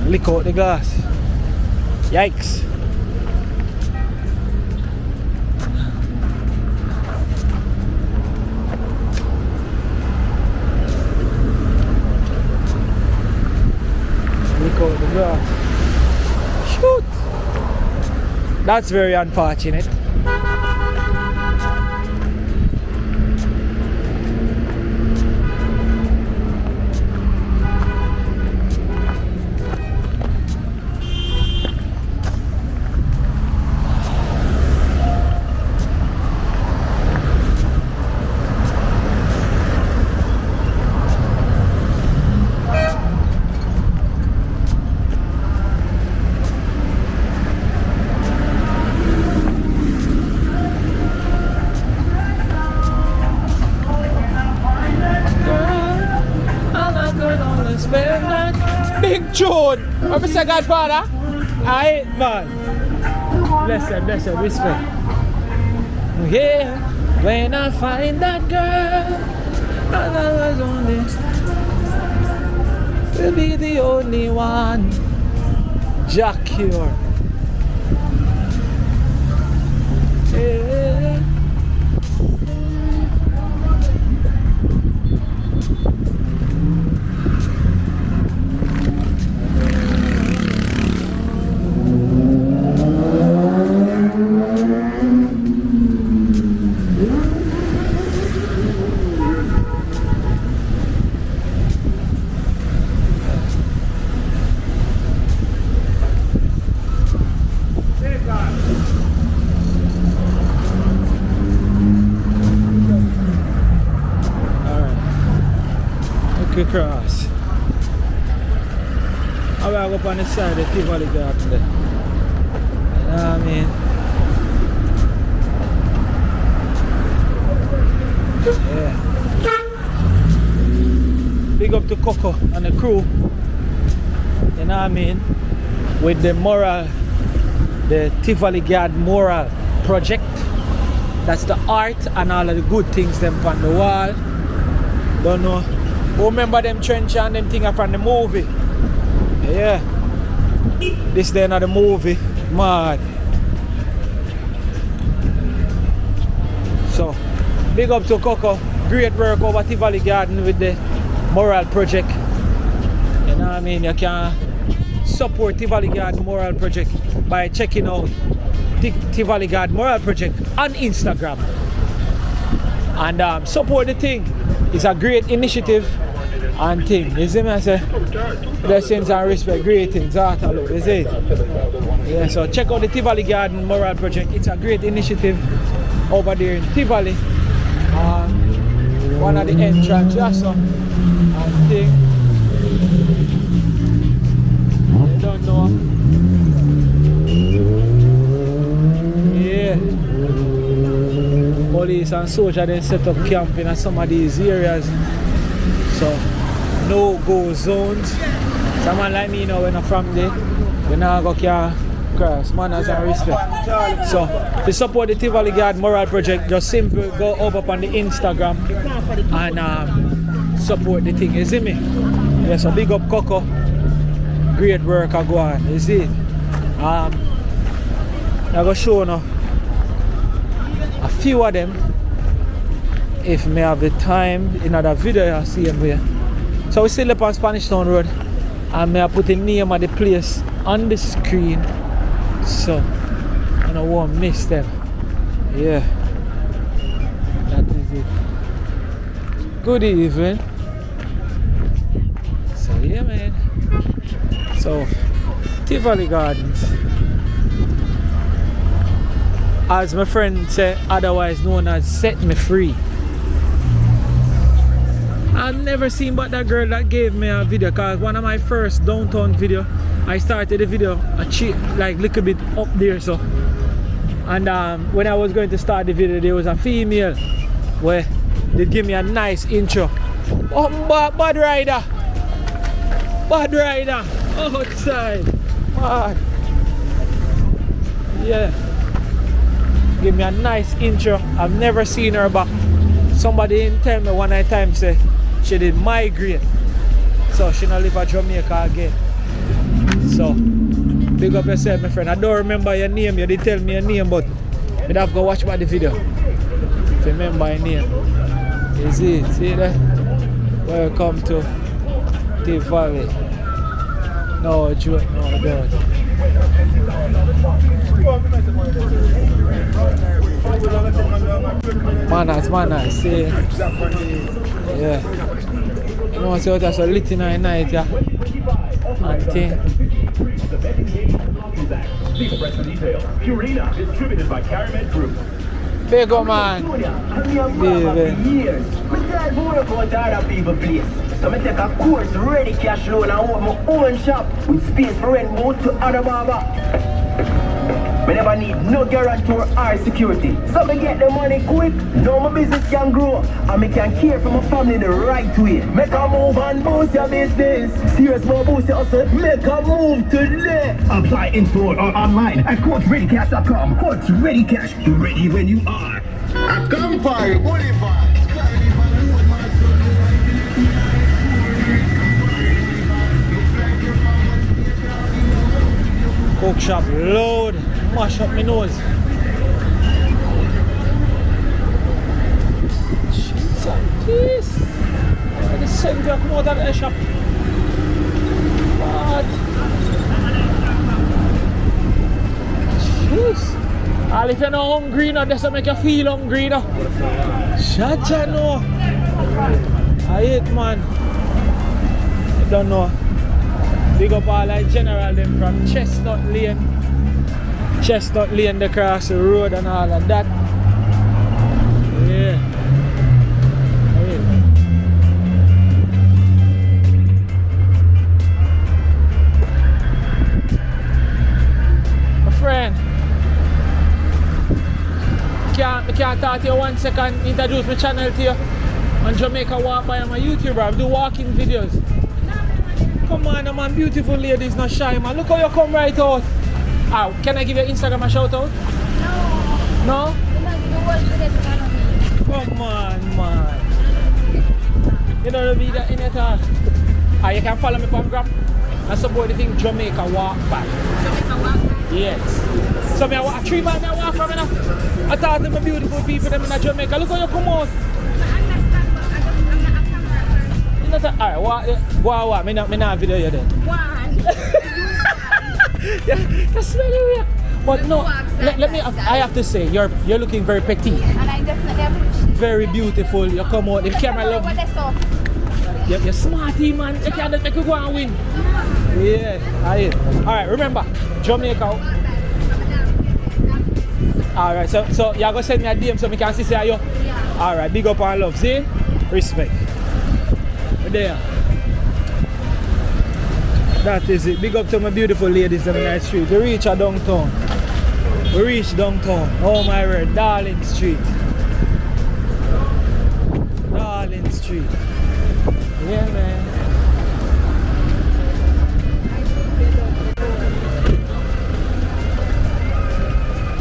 Lick out the glass. Yikes. Shoot! That's very unfortunate. Big June! What Mr. Godfather? Aye, man. Bless him, respect. Yeah, when I find that girl, I was only will be the only one. Jack here. Yeah. cross. I will go up on the side of the Tivoli Gardens there. You know what I mean? Yeah. Big up to Coco and the crew. You know what I mean? With the mural, the Tivoli Garden mural project. That's the art and all of the good things them on the wall. Don't know. Remember them trench and them things from the movie? Yeah. This then of the movie. Mad. So, big up to Coco. Great work over Tivoli Garden with the mural project. You know what I mean? You can support Tivoli Garden mural project by checking out Tivoli Garden mural project on Instagram. And support the thing. It's a great initiative and thing. You see me? I say blessings and respect, great things. You see it? Yeah, so check out the Tivoli Garden mural project. It's a great initiative over there in Tivoli. One of the entrances also. And thing. You don't know. Yeah. Police and soldiers then set up camp in some of these areas. So no-go zones. Someone like me now when I'm from there, we now go cross, manners and respect. So to support the Tivoli Garden Moral Project, just simply go over on the Instagram and support the thing, you see me? Yeah, so big up Coco. Great work I go on, you see it? I'm going to show now a few of them if may have the time in another video you see them here. So we still up on Spanish Town Road and may I put the name of the place on the screen so I don't want to miss them. Yeah, that is it. Good evening. So yeah man, so Tivoli Gardens, as my friend said, otherwise known as Set Me Free. I've never seen but that girl that gave me a video, cause one of my first downtown video, I started the video a like little bit up there so. And when I was going to start the video, there was a female where they give me a nice intro. Oh, bad rider, outside, bad. Yeah. Give me a nice intro. I've never seen her back. Somebody didn't tell me one night time say she did migrate, so she not live at Jamaica again. So big up yourself my friend. I don't remember your name, you did tell me your name, but I'd have to go watch about the video if you remember your name. You see it, see that? Welcome to Tivoli. No joke, no doubt. Manners, see. Yeah. You know, so that's a lit in the night, yeah. And thing. Distributed by Remand Group. Big old man. So I take a course, ready cash loan and own my own shop with space for rent both to other barber. I never need no guarantor or security. So I get the money quick, now my business can grow and I can care for my family the right way. Make a move and boost your business. Serious more boost your hustle, make a move today. Apply in store or online at quotereadycash.com. Quote Ready Cash, ready when you are. I come by Boulevard. Coke shop load, mash up my nose. Jeez. The center come out of the shop. What? Jeez. All if you're not hungry, no, that's what make you feel hungry, no. Shut up, no. I hate man. I don't know. Big up all like general them from Chestnut Lane, they cross the road and all of that. Yeah. can't talk to you 1 second, introduce my channel to you. On Jamaica Walk By, I'm a YouTuber, I do walking videos. Come on, man, beautiful ladies, not shy, man. Look how you come right out. Oh, can I give your Instagram a shout out? No? No? Come on, man. You don't need that in it all. Ah, you can follow me on Gram and support the thing Jamaica Walk By. Jamaica Walk By? Yes. So I walk 3 miles I walk from now. I thought them beautiful people them in Jamaica. Look how you come out. Alright, what? Me not video you then. One. Yeah, that's very weird. But no, let me. I have to say, you're looking very petite. And I definitely have. Very beautiful. You come out. The camera love. You're smarty, man. You can't make you go and win. Yeah, alright, remember, Jamaica. Alright, so you're gonna send me a DM so we can see you. Alright, big up and love. See? Respect. There. That is it. Big up to my beautiful ladies in the street. We reach a downtown. We reach downtown. Oh my word, Darling Street. Darling Street. Yeah, man.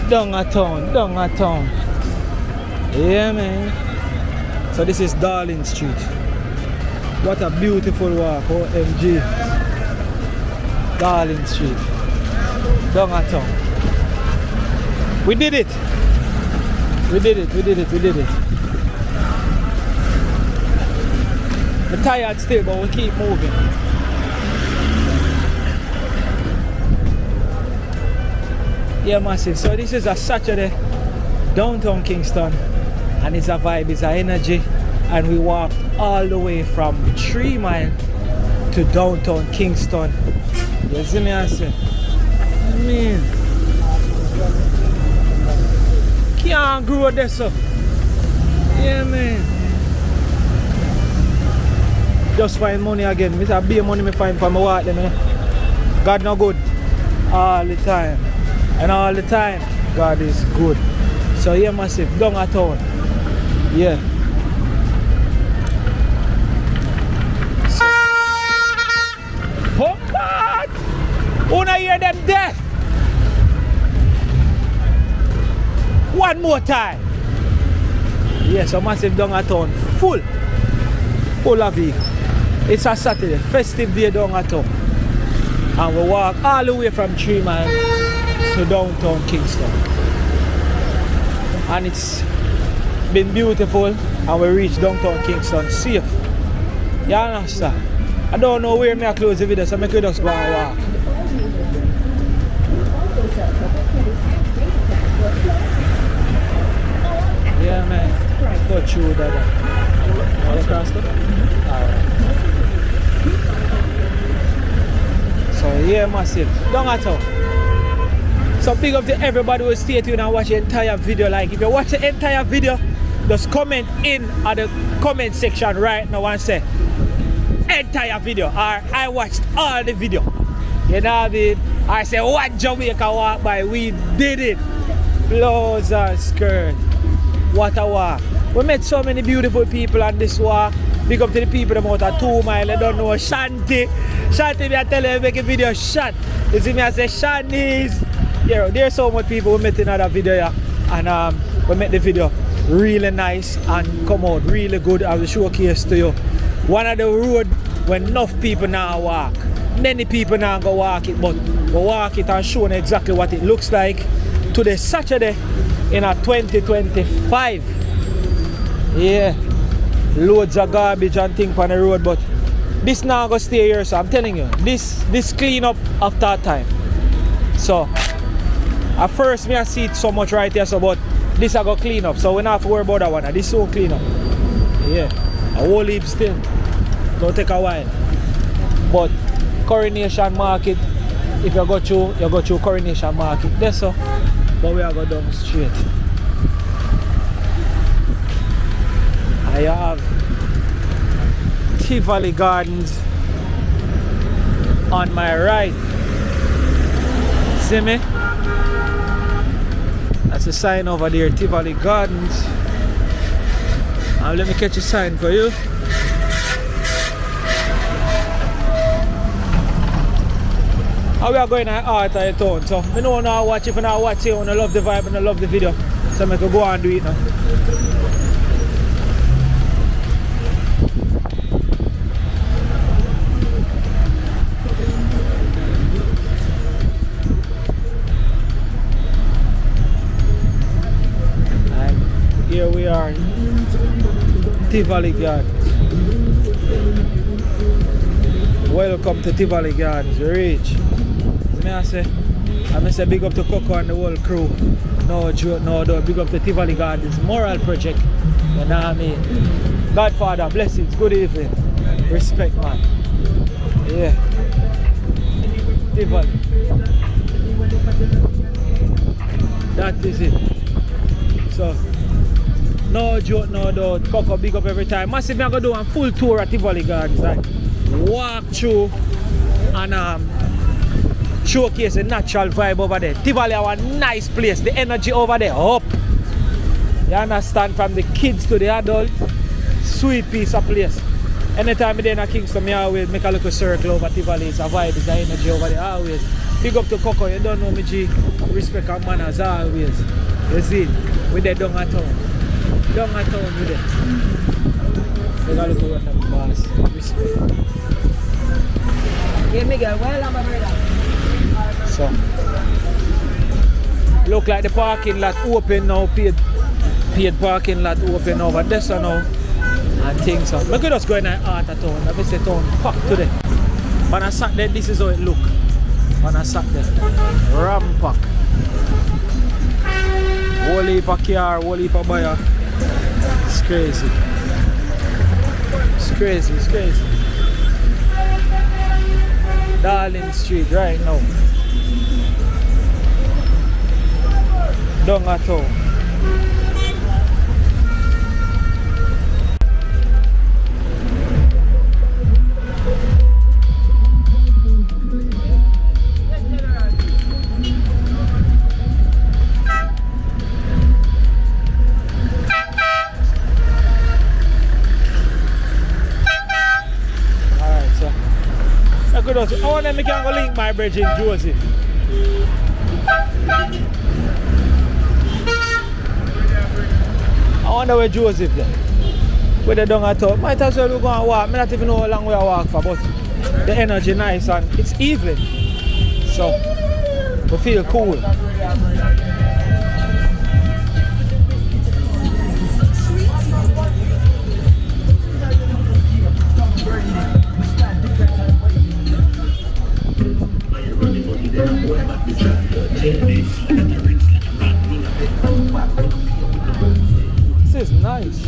Downtown. Yeah, man. So this is Darling Street. What a beautiful walk, OMG. Darling Street. Downtown. We did it. I'm tired still, but we keep moving. Yeah, massive. So this is a Saturday, downtown Kingston. And it's a vibe, it's an energy. And we walked all the way from 3 miles to downtown Kingston. You see me, I say? Man. Can't grow this up. Yeah, man. Just find money again. Mr. Be money me find for my walk them, you know? God no good. All the time. And all the time, God is good. So yeah, massive. Downtown. Yeah. Oh God! Wanna hear them death? One more time. Yes, a massive downtown. Full of it. It's a Saturday, festive day downtown. And we walk all the way from 3 miles to downtown Kingston. And it's been beautiful and we reached downtown Kingston safe. You understand? I don't know where me I close the video, so I could just go and walk. Yeah, man. Go through that. All across the Alright. So, yeah, massive. Downtown. So, big up to everybody who stay tuned and watch the entire video. Like, if you watch the entire video, just comment in at the comment section right now and say, entire video, or I watched all the video. You know what I mean? I say, what Jamaica Walk By? We did it. Blouse and skirt. What a walk. We met so many beautiful people on this walk. Big up to the people about a 2 mile. I don't know Shanti. Shanti, me I tell you, make a video shot. You see me, I say Shanties. Yeah, there's so much people we met in another video, yeah. And we met the video really nice and come out really good. I will showcase to you one of the road when enough people now walk. Many people now go walk it, but we walk it and show exactly what it looks like today Saturday in a 2025. Yeah, loads of garbage and things on the road, but this now go stay here. So I'm telling you, this clean up after time. So at first me I see it so much right here, so but this I go clean up, so we don't have to worry about that one. This will clean up. Yeah, a whole heap still. Don't take a while. But Coronation Market, if you go through Coronation Market, that's so. But we are go down straight. I have Tivoli Gardens on my right. See me? That's That's a sign over there, Tivoli Gardens. Let me catch a sign for you. How we are going at art of the town, so I don't know how watch. If you not watch it, I love the vibe and I love the video, so I can go and do it now. And here we are, Tivoli Gardens. Welcome to Tivoli Gardens, we reach. I say big up to Coco and the whole crew. No joke, no doubt. Big up to Tivoli Gardens Moral Project. You know what I mean? Godfather, blessings, good evening. Respect, man. Yeah. Tivoli. That is it. So, no joke, no doubt. Coco, big up every time. Massive, I'm going to do a full tour at Tivoli Gardens. Like, walk through and showcase the natural vibe over there. Tivoli is a nice place. The energy over there up. You understand? From the kids to the adult, sweet piece of place. Anytime I'm in Kingston, I always make a little circle over Tivoli. It's a vibe, it's the energy over there always. Big up to Coco, you don't know me, G. Respect and manners always. You see, we're there down at town. Down at town with it. Take a look at them boss. Respect. Yeah, Miguel, well, I'm a brother. So, look like the parking lot open now, paid parking lot open over there so now, and things so. We could just go in the heart of town. Let me say town packed today. When I sat there, this is how it look. When I sat there, ram pack. Whole heap of car, whole heap of buyer. It's crazy. It's crazy, it's crazy. Darling Street right now. Down at town. Alright, so I want them to go link my bridge in Joseph. I wonder where Joseph there. Where they down at all. Might as well we go and walk. I not even know how long we are walk for, but the energy nice and it's evening. So we feel cool. This is nice.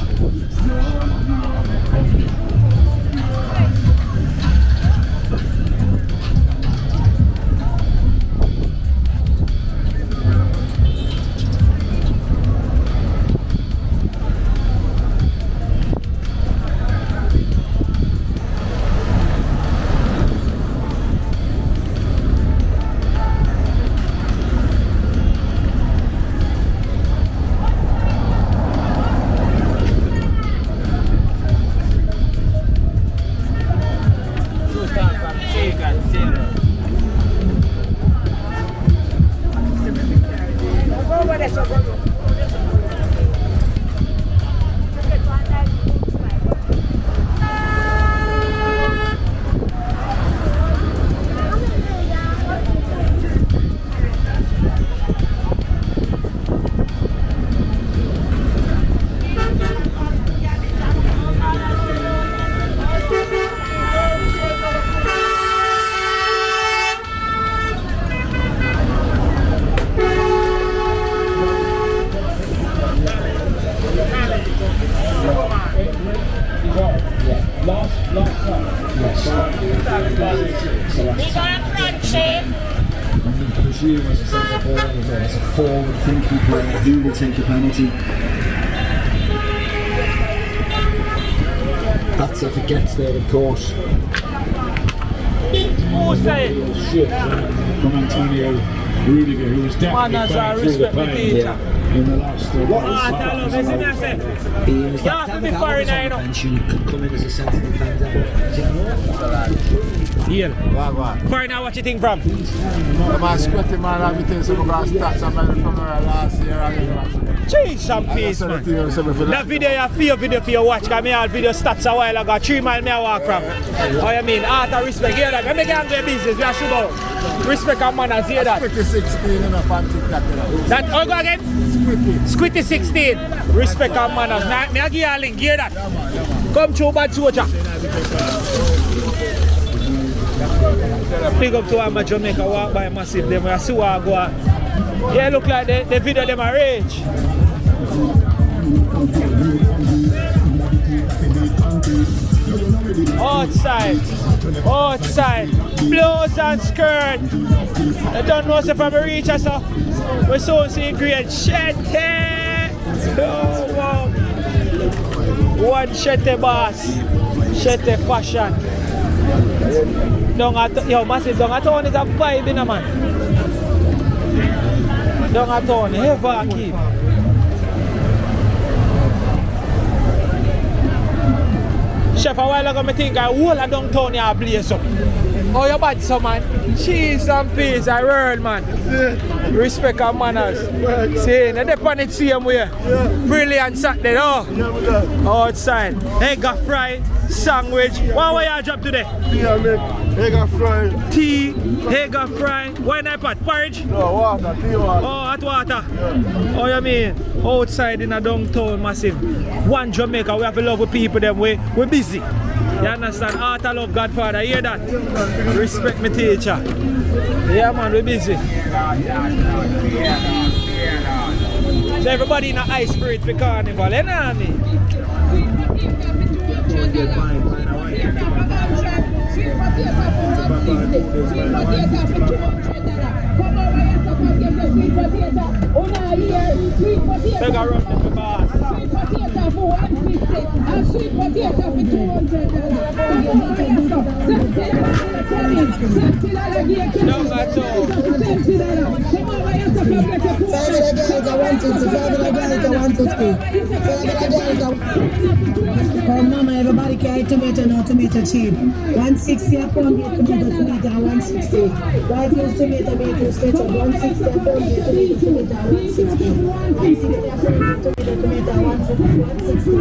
It's a forward-thinking player who will take a penalty. That's if it gets there, of course. Who's saying? From Antonio Rudiger, who was definitely playing through the pain. in the last I love it, I say. You have to be foreigner, you know. come in as a sensitive fan. Yeah. Foreigner, what you think from? The man squatting man and everything, so we're going to start some from last year. Jeez, some peace, man. That video, you feel video for you watch, because I had video stats a while ago, 3 miles I walk from. Oh, you mean, art and respect, hear that? When we get into business, we are sure about respect and manners, hear that? Squitty 16 in a panty cat. That, oh, go again? Squitty 16, respect and manners. Now, me give you a link, hear that? Come through, bad soldier. Big up to my Jamaica, walk by massive, them, I see what I go. Yeah, look like the video them are rage. Outside, blouse and skirt. I don't know if I'm a reacher, so we're so seeing great. Shanti! Oh, wow. One Shanti boss, Shanti fashion. Yo, massive, don't at all is a vibe in a man. Don't at all, never keep. Chef, a while ago, I think I whole of downtown here blaze up. Oh, you bad, so man. Cheese and peace, I world, man. Yeah. Respect and manners. Yeah. See, now they pan it same way. Yeah. Brilliant Saturday, oh. Yeah, outside. Egg fry, sandwich. What you drop today? Yeah, man. Egg fry. Tea, egg fry. Why not pot? Porridge? No, water, tea water. Oh, hot water. Yeah. Oh, you mean? Outside in a downtown massive. One Jamaica, we have to love with people them way. We're busy. You understand? Art I love Godfather, hear that? Respect me teacher. Yeah man, we're busy. So everybody in a high spirit for carnival, you know what I mean? Take a run to the bar. Mama, everybody carry tomato now, tomato cheap. 160 a pound, tomato 160. White use tomato, make you stretch up. 160 a pound, tomato 160. 160 a pound, tomato 160.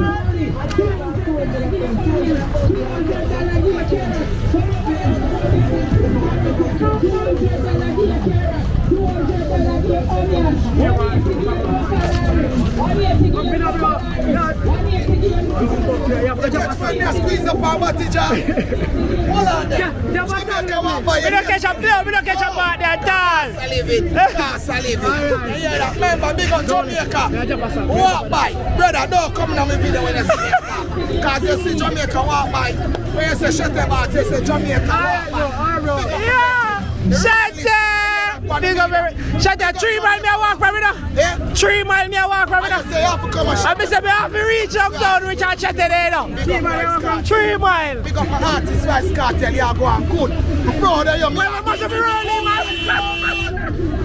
Squeeze up our body, John. Hold on there. We don't catch up there, we don't catch up out there at all. I live it. You hear that? Remember, big on Jamaica. Walk by. Brother, don't come down with video when you see it. Because you see Jamaica walk by. When you say Shanti bar, you say Jamaica walk by. Yeah! Shanti! Shanti, 3 miles me walk from me now. Yeah? 3 miles me walk from me now. You have to come and I say me have to reach up down, reach out Shanti there now. 3 miles. Big up my artist, Vice Cartel, you are going good. I'm proud of you, man. I must be rolling, man.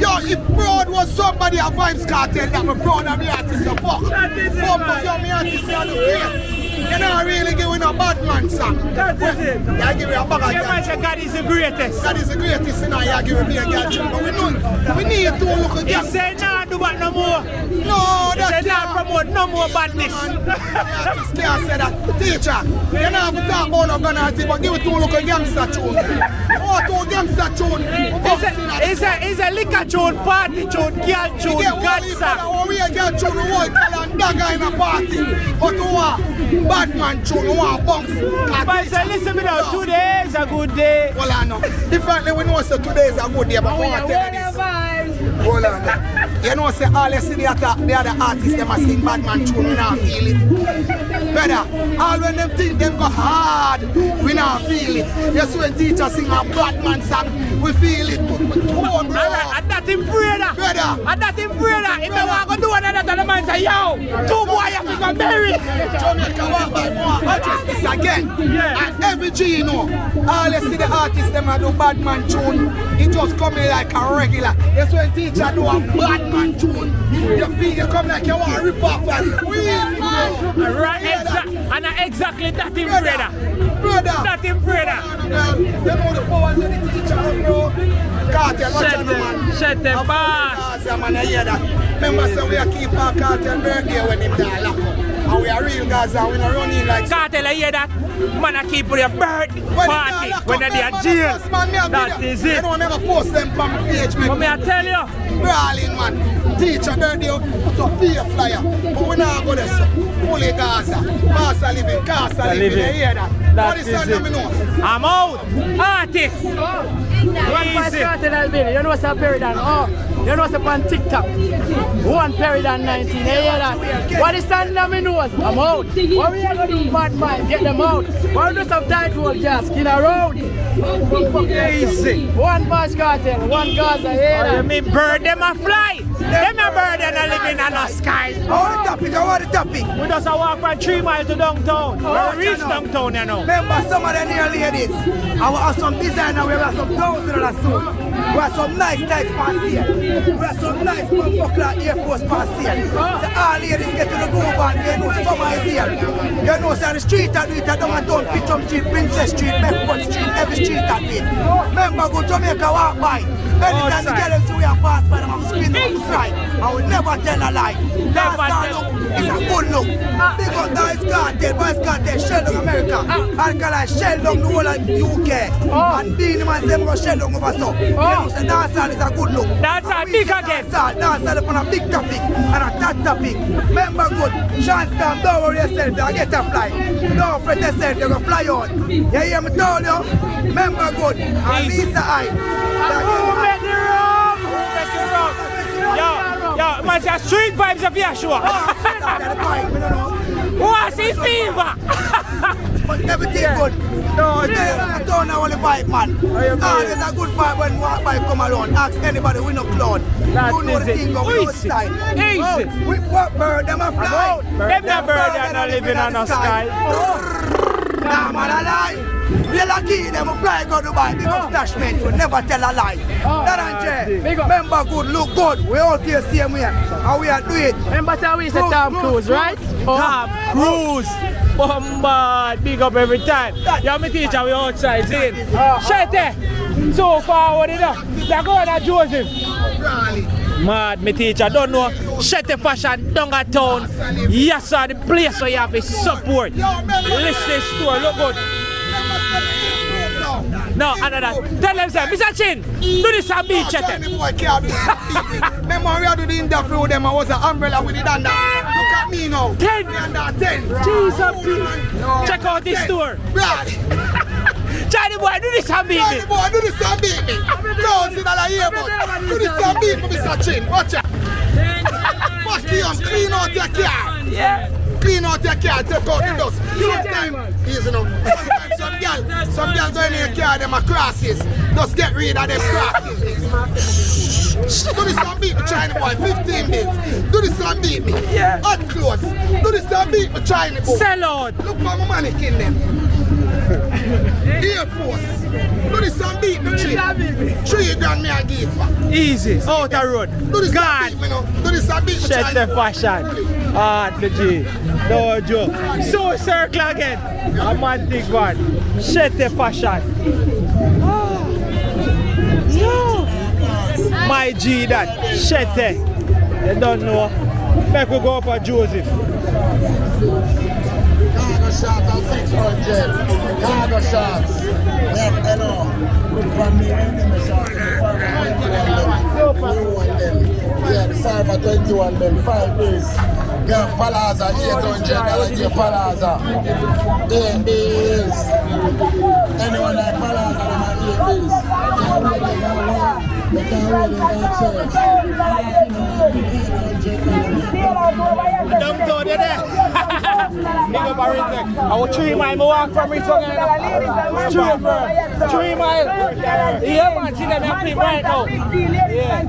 Yo, if proud was somebody at Vibes Cartel, that I'm proud of me artist, you fuck. That is it, man. Yo, me artist, you look great. You're not really giving a bad man song. That is it. You give me a bag of you might say God is the greatest. God is the greatest, you know, you give me a girl tune. But we need to look at you say nah, do that no more. No, that's say nah, promote no more badness. Just can't say that. Teacher, you don't have to talk about no gun, but give it to look at gangster tune. Oh, to gangster tune. It's a liquor tune, party tune, girl tune, God song. We a girl tune, we want color and dagger in a party. But we want Batman tune, we want bunks. But say, listen me now, today is a good day. Hold on now. Differently we know say today is a good day, but we want to tell you this. Hold on now. You know say all you see the other artists, them a sing Batman tune, we not feel it. Brother, all when them think them go hard, we not feel it. You see when teachers sing a Batman song, we feel it. Alright, and that in brother. brother. And that him pray that. If they want to do another, the man say, yo, 2 boy have to go bury. Jamaica walk by more artists this again. Yeah. And every G, you know, all you see the artists, them do bad man tune. It just coming like a regular. That's when teacher do a bad man tune. You feel you come like you want to rip off and squeeze. Right, and exactly that him pray that. Brother. That him pray that. You know the powers of the teacher, bro. Cartel, watch out, man. Shut the bar. Man, I hear that. Remember, so we keep our Cartel birthday when him there lock up. And we are real guys and we not running like... Cartel, I hear that? Man, I keep your birthday party when they are jail. That is it. I don't never post them from the page, man. But me I tell you. Brawling, man. Teacher birthday, put up be a flyer. But we not go there, so. Fully Gaza. Casa living, Casa living. I hear that. That is it. I'm out. Artist. One five cartel albino. You know what's a period? Oh, you know what's up on TikTok? 1 period and 19. You hear that? What is standing on my nose? I'm out. What we are going to do, bad man? Get them out. What we do some tight roll gas? Skin around. Easy. 1 Pash cartel, 1 Gaza. Hear that? You mean bird them a fly? Them a bird and a living in the sky. What the topic? We just a walk from 3 miles to downtown. We reach downtown, you know. Remember some of the near ladies. I have some designer, we have some $1,000 suit. We have some nice tights pants here. We have some nice buckler Air Force pants here. So all ladies get to the groove and you know summer is here. You know, so the street I do it, I don't town, Pitchum Street, Princess Street, Bedford Street, every street I do it. Remember, go Jamaica walk by. Anytime the girls see we are fast by them, I'm screaming on right. I will never tell a lie. That's look, it's a good look. Big up Boys Cartel, shell down America. Alkali shell down the whole of UK. And Beanie Man them go shell down over so. You know, so dancehall is a good look. Dancehall big again. Dancehall upon a big topic and a that topic. Remember good, Shanti, don't worry yourself, you'll get a fly. Don't fret yourself, you're going to fly on. You hear me told you? Remember good, and Lisa I. Yo, man, say street vibes of Yeshua. What's his fever? But everything good. No, I don't know the vibe, man. There's a good vibe when one vibe come around. Ask anybody, we no cloud. You know the thing go outside. Easy. What bird, them a fly? Them the bird that not living on the sky. Nah, man, a lie. Delacree, them a fly go Dubai. Big up Stashman, you never tell a lie. That and Jay. Remember good, look good. We out here same way. And we are doing it. Remember how we say Tom Cruise, right? Tom Cruise. Bombard. Big up every time. Yeah, my teacher, we outside, see? Shanti. So forward enough. They're going to Joseph. Mad, my teacher, don't know. Shanti fashion, down at town. Yes, sir, the place where you have to support. Listen store, look good. No, another. Tell them, say, Mr. Chin, do this and beat Shanti. Remember, we had to do the interview with them. I was an umbrella with it under. Look at me now. 10. Under 10. Jesus, check out this store. Johnny boy, do this and beat me. Johnny boy, do this and beat me. $1,000 a year, but do this and beat me, Mr. Chin. Watch out. Fuck you, clean out your car. Yeah. Clean out your car, take out the dust. Sometimes, easy now. Sometimes some girls go in your car, them are crosses. Just get rid of them crosses. Do this and beat me, China boy, 15 minutes. Do this and beat me. Yeah. Hot clothes. Do this and beat me, China boy. Sell out. Look for my mannequin them. Air Force. Do this and beat me, Chin. 3 grand me I give for. Easy, out the road. Do this God. and beat me now. Do this and beat me, Check China the boy. fashion. Ah, the G. No joke. So circle again. A man big one. Check the fashion. Oh. Yo. My G that. Shete. You don't know. Make we go up at Joseph. Cargo shots at 600. Cargo shots. Hello. From the enemy shots. Yeah, the 5 for 21 them. 5 days. Yeah, Palazza, $800 here, Palazza. 8 days. Anyone like Palazza, them are 8 days. They can't wait in that church. Downtown there. Big up our intake. I will 3 miles walk from it again. 3 miles. Yeah, man, see them happening right now. Yeah.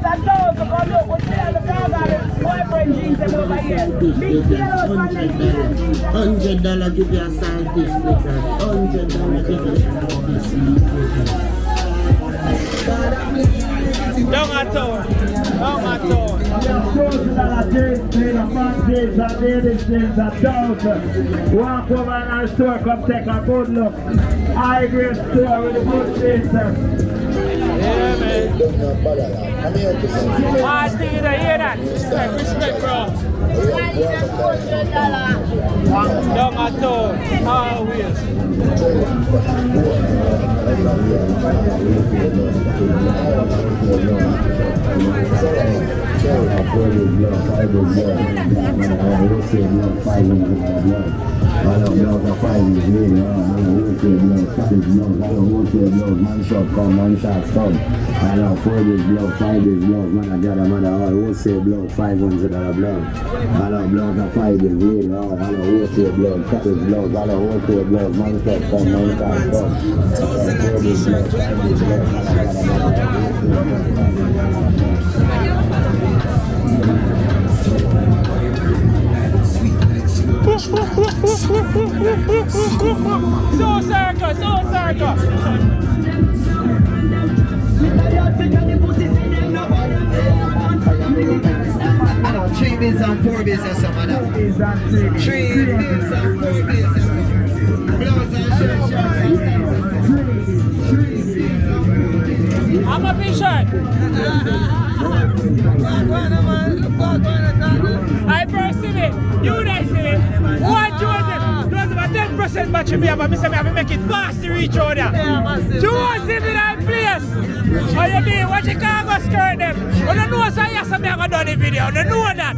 saltfish splitters, $100 give you a saltfish splitters, $100 give you a saltfish splitters. Down at town. Down at town. Walk over in our store, come take a good look. High grade store with a good system. Yeah, man. Hard thing to hear that. Respect, bro. Down at town. Always. Man shot come, man shots come. I know 4 days blood, 5 days blood, man I got a man all wholesale blood, $500 blood. I know blood for 5 days later, I know wholesale blood, cottage blood, I know wholesale blood, man shot come, man shots come. 4 days blood, 5 days blood, man I got a man So circle. I know 3 bins and 4 bins or something like that. 3 bins and 4 bins. Blouse and shirt. I'm a t-shirt. I first see it. You guys see it. One Joseph. Joseph, a 10% battery me have, but I have to make it fast to reach out there. Joseph in that place. How you doing? What Chicago skirt them? You don't know so yes, I'm going to do the video. You don't know that.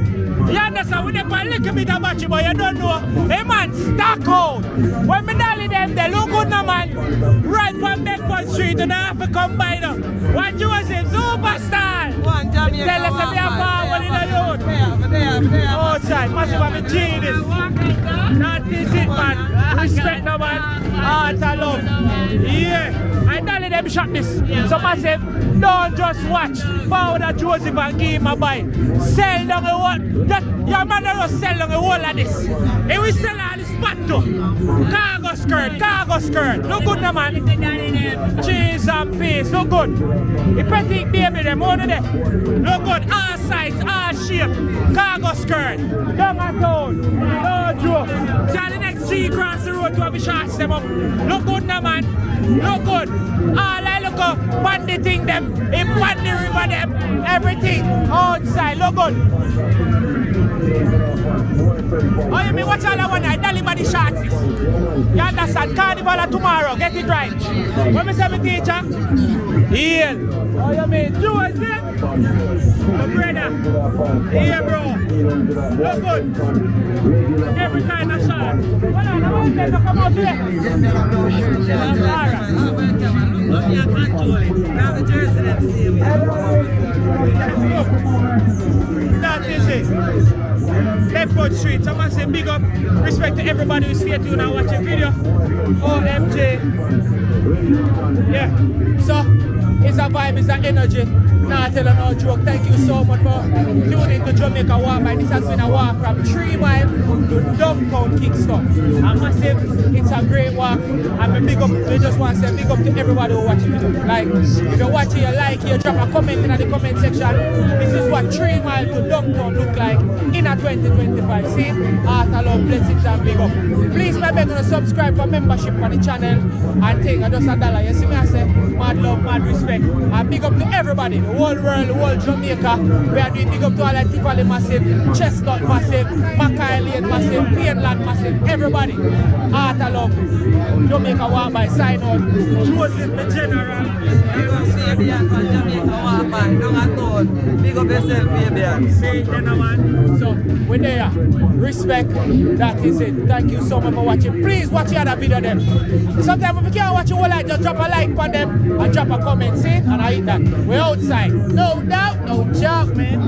You understand? We have a little bit of battery, but you don't know. Hey man, stock out. When me dolly them, they look good now man. Right from Bedford Street, and I have to come by them. One Joseph, superstar. One Jamaica. Tell us if you have power in the road. Outside, massive of a genius. That is it, man. Respect no man. Heart and love. Yeah. I tell them shot this. So massive, don't just watch. Follow that Joseph and give him a buy. Sell down the whole. Your man don't sell down the whole of this. He will sell on the spot too. Cargo skirt. Look good now, man. Cheese and peace. Look good. The petite baby them over there. Look good. All size, all shape. Cargo skirt. Down at town. No joke. See the next G across the road to have a shots them up. Look good now, man. Look good. All I look up, bandy thing them, in bandy river them, everything outside. Look good. Oh, you mean what's all I want? I tell you about the shots. You understand? Carnival of tomorrow. Get it right. When me say me teacher? Heal. Oh, you mean Joseph? My brother. Here, bro. Look good. Every kind of shot. Hold on, I want them to come out here. Alright. That is it. Bedford Street. Someone say big up. Respect to everybody who's here tuned and watching video. OMG. Yeah. So it's a vibe, it's an energy. Nah, tell her no joke. Thank you so much for tuning to Jamaica Walk By. This has been a walk from 3 Mile to downtown Kingston. And massive, it's a great walk. And we just want to say big up to everybody who watching it. Like, if you're watching, you like, you drop a comment in the comment section. This is what 3 Mile to downtown look like in a 2025. See? Heart of love, blessings and big up. Please, my beg to subscribe for membership on the channel and take just $1. You see me, I say, mad love, mad respect. And big up to everybody. The whole world, the whole Jamaica. We are doing big up to all the Tivoli massive, Chestnut massive, Mapen massive, Painland massive, everybody. Heart of love. Jamaica Walk By, sign out. Joseph the General. You go see the from Jamaica Walk By, don't at all. Big up yourself, baby. See, then man. So, we're there. Respect. That is it. Thank you so much for watching. Please watch the other video them. Sometimes if you can't watch it all, just drop a like on them and drop a comment, see? And I hit that. We're outside. No doubt, no joke, man.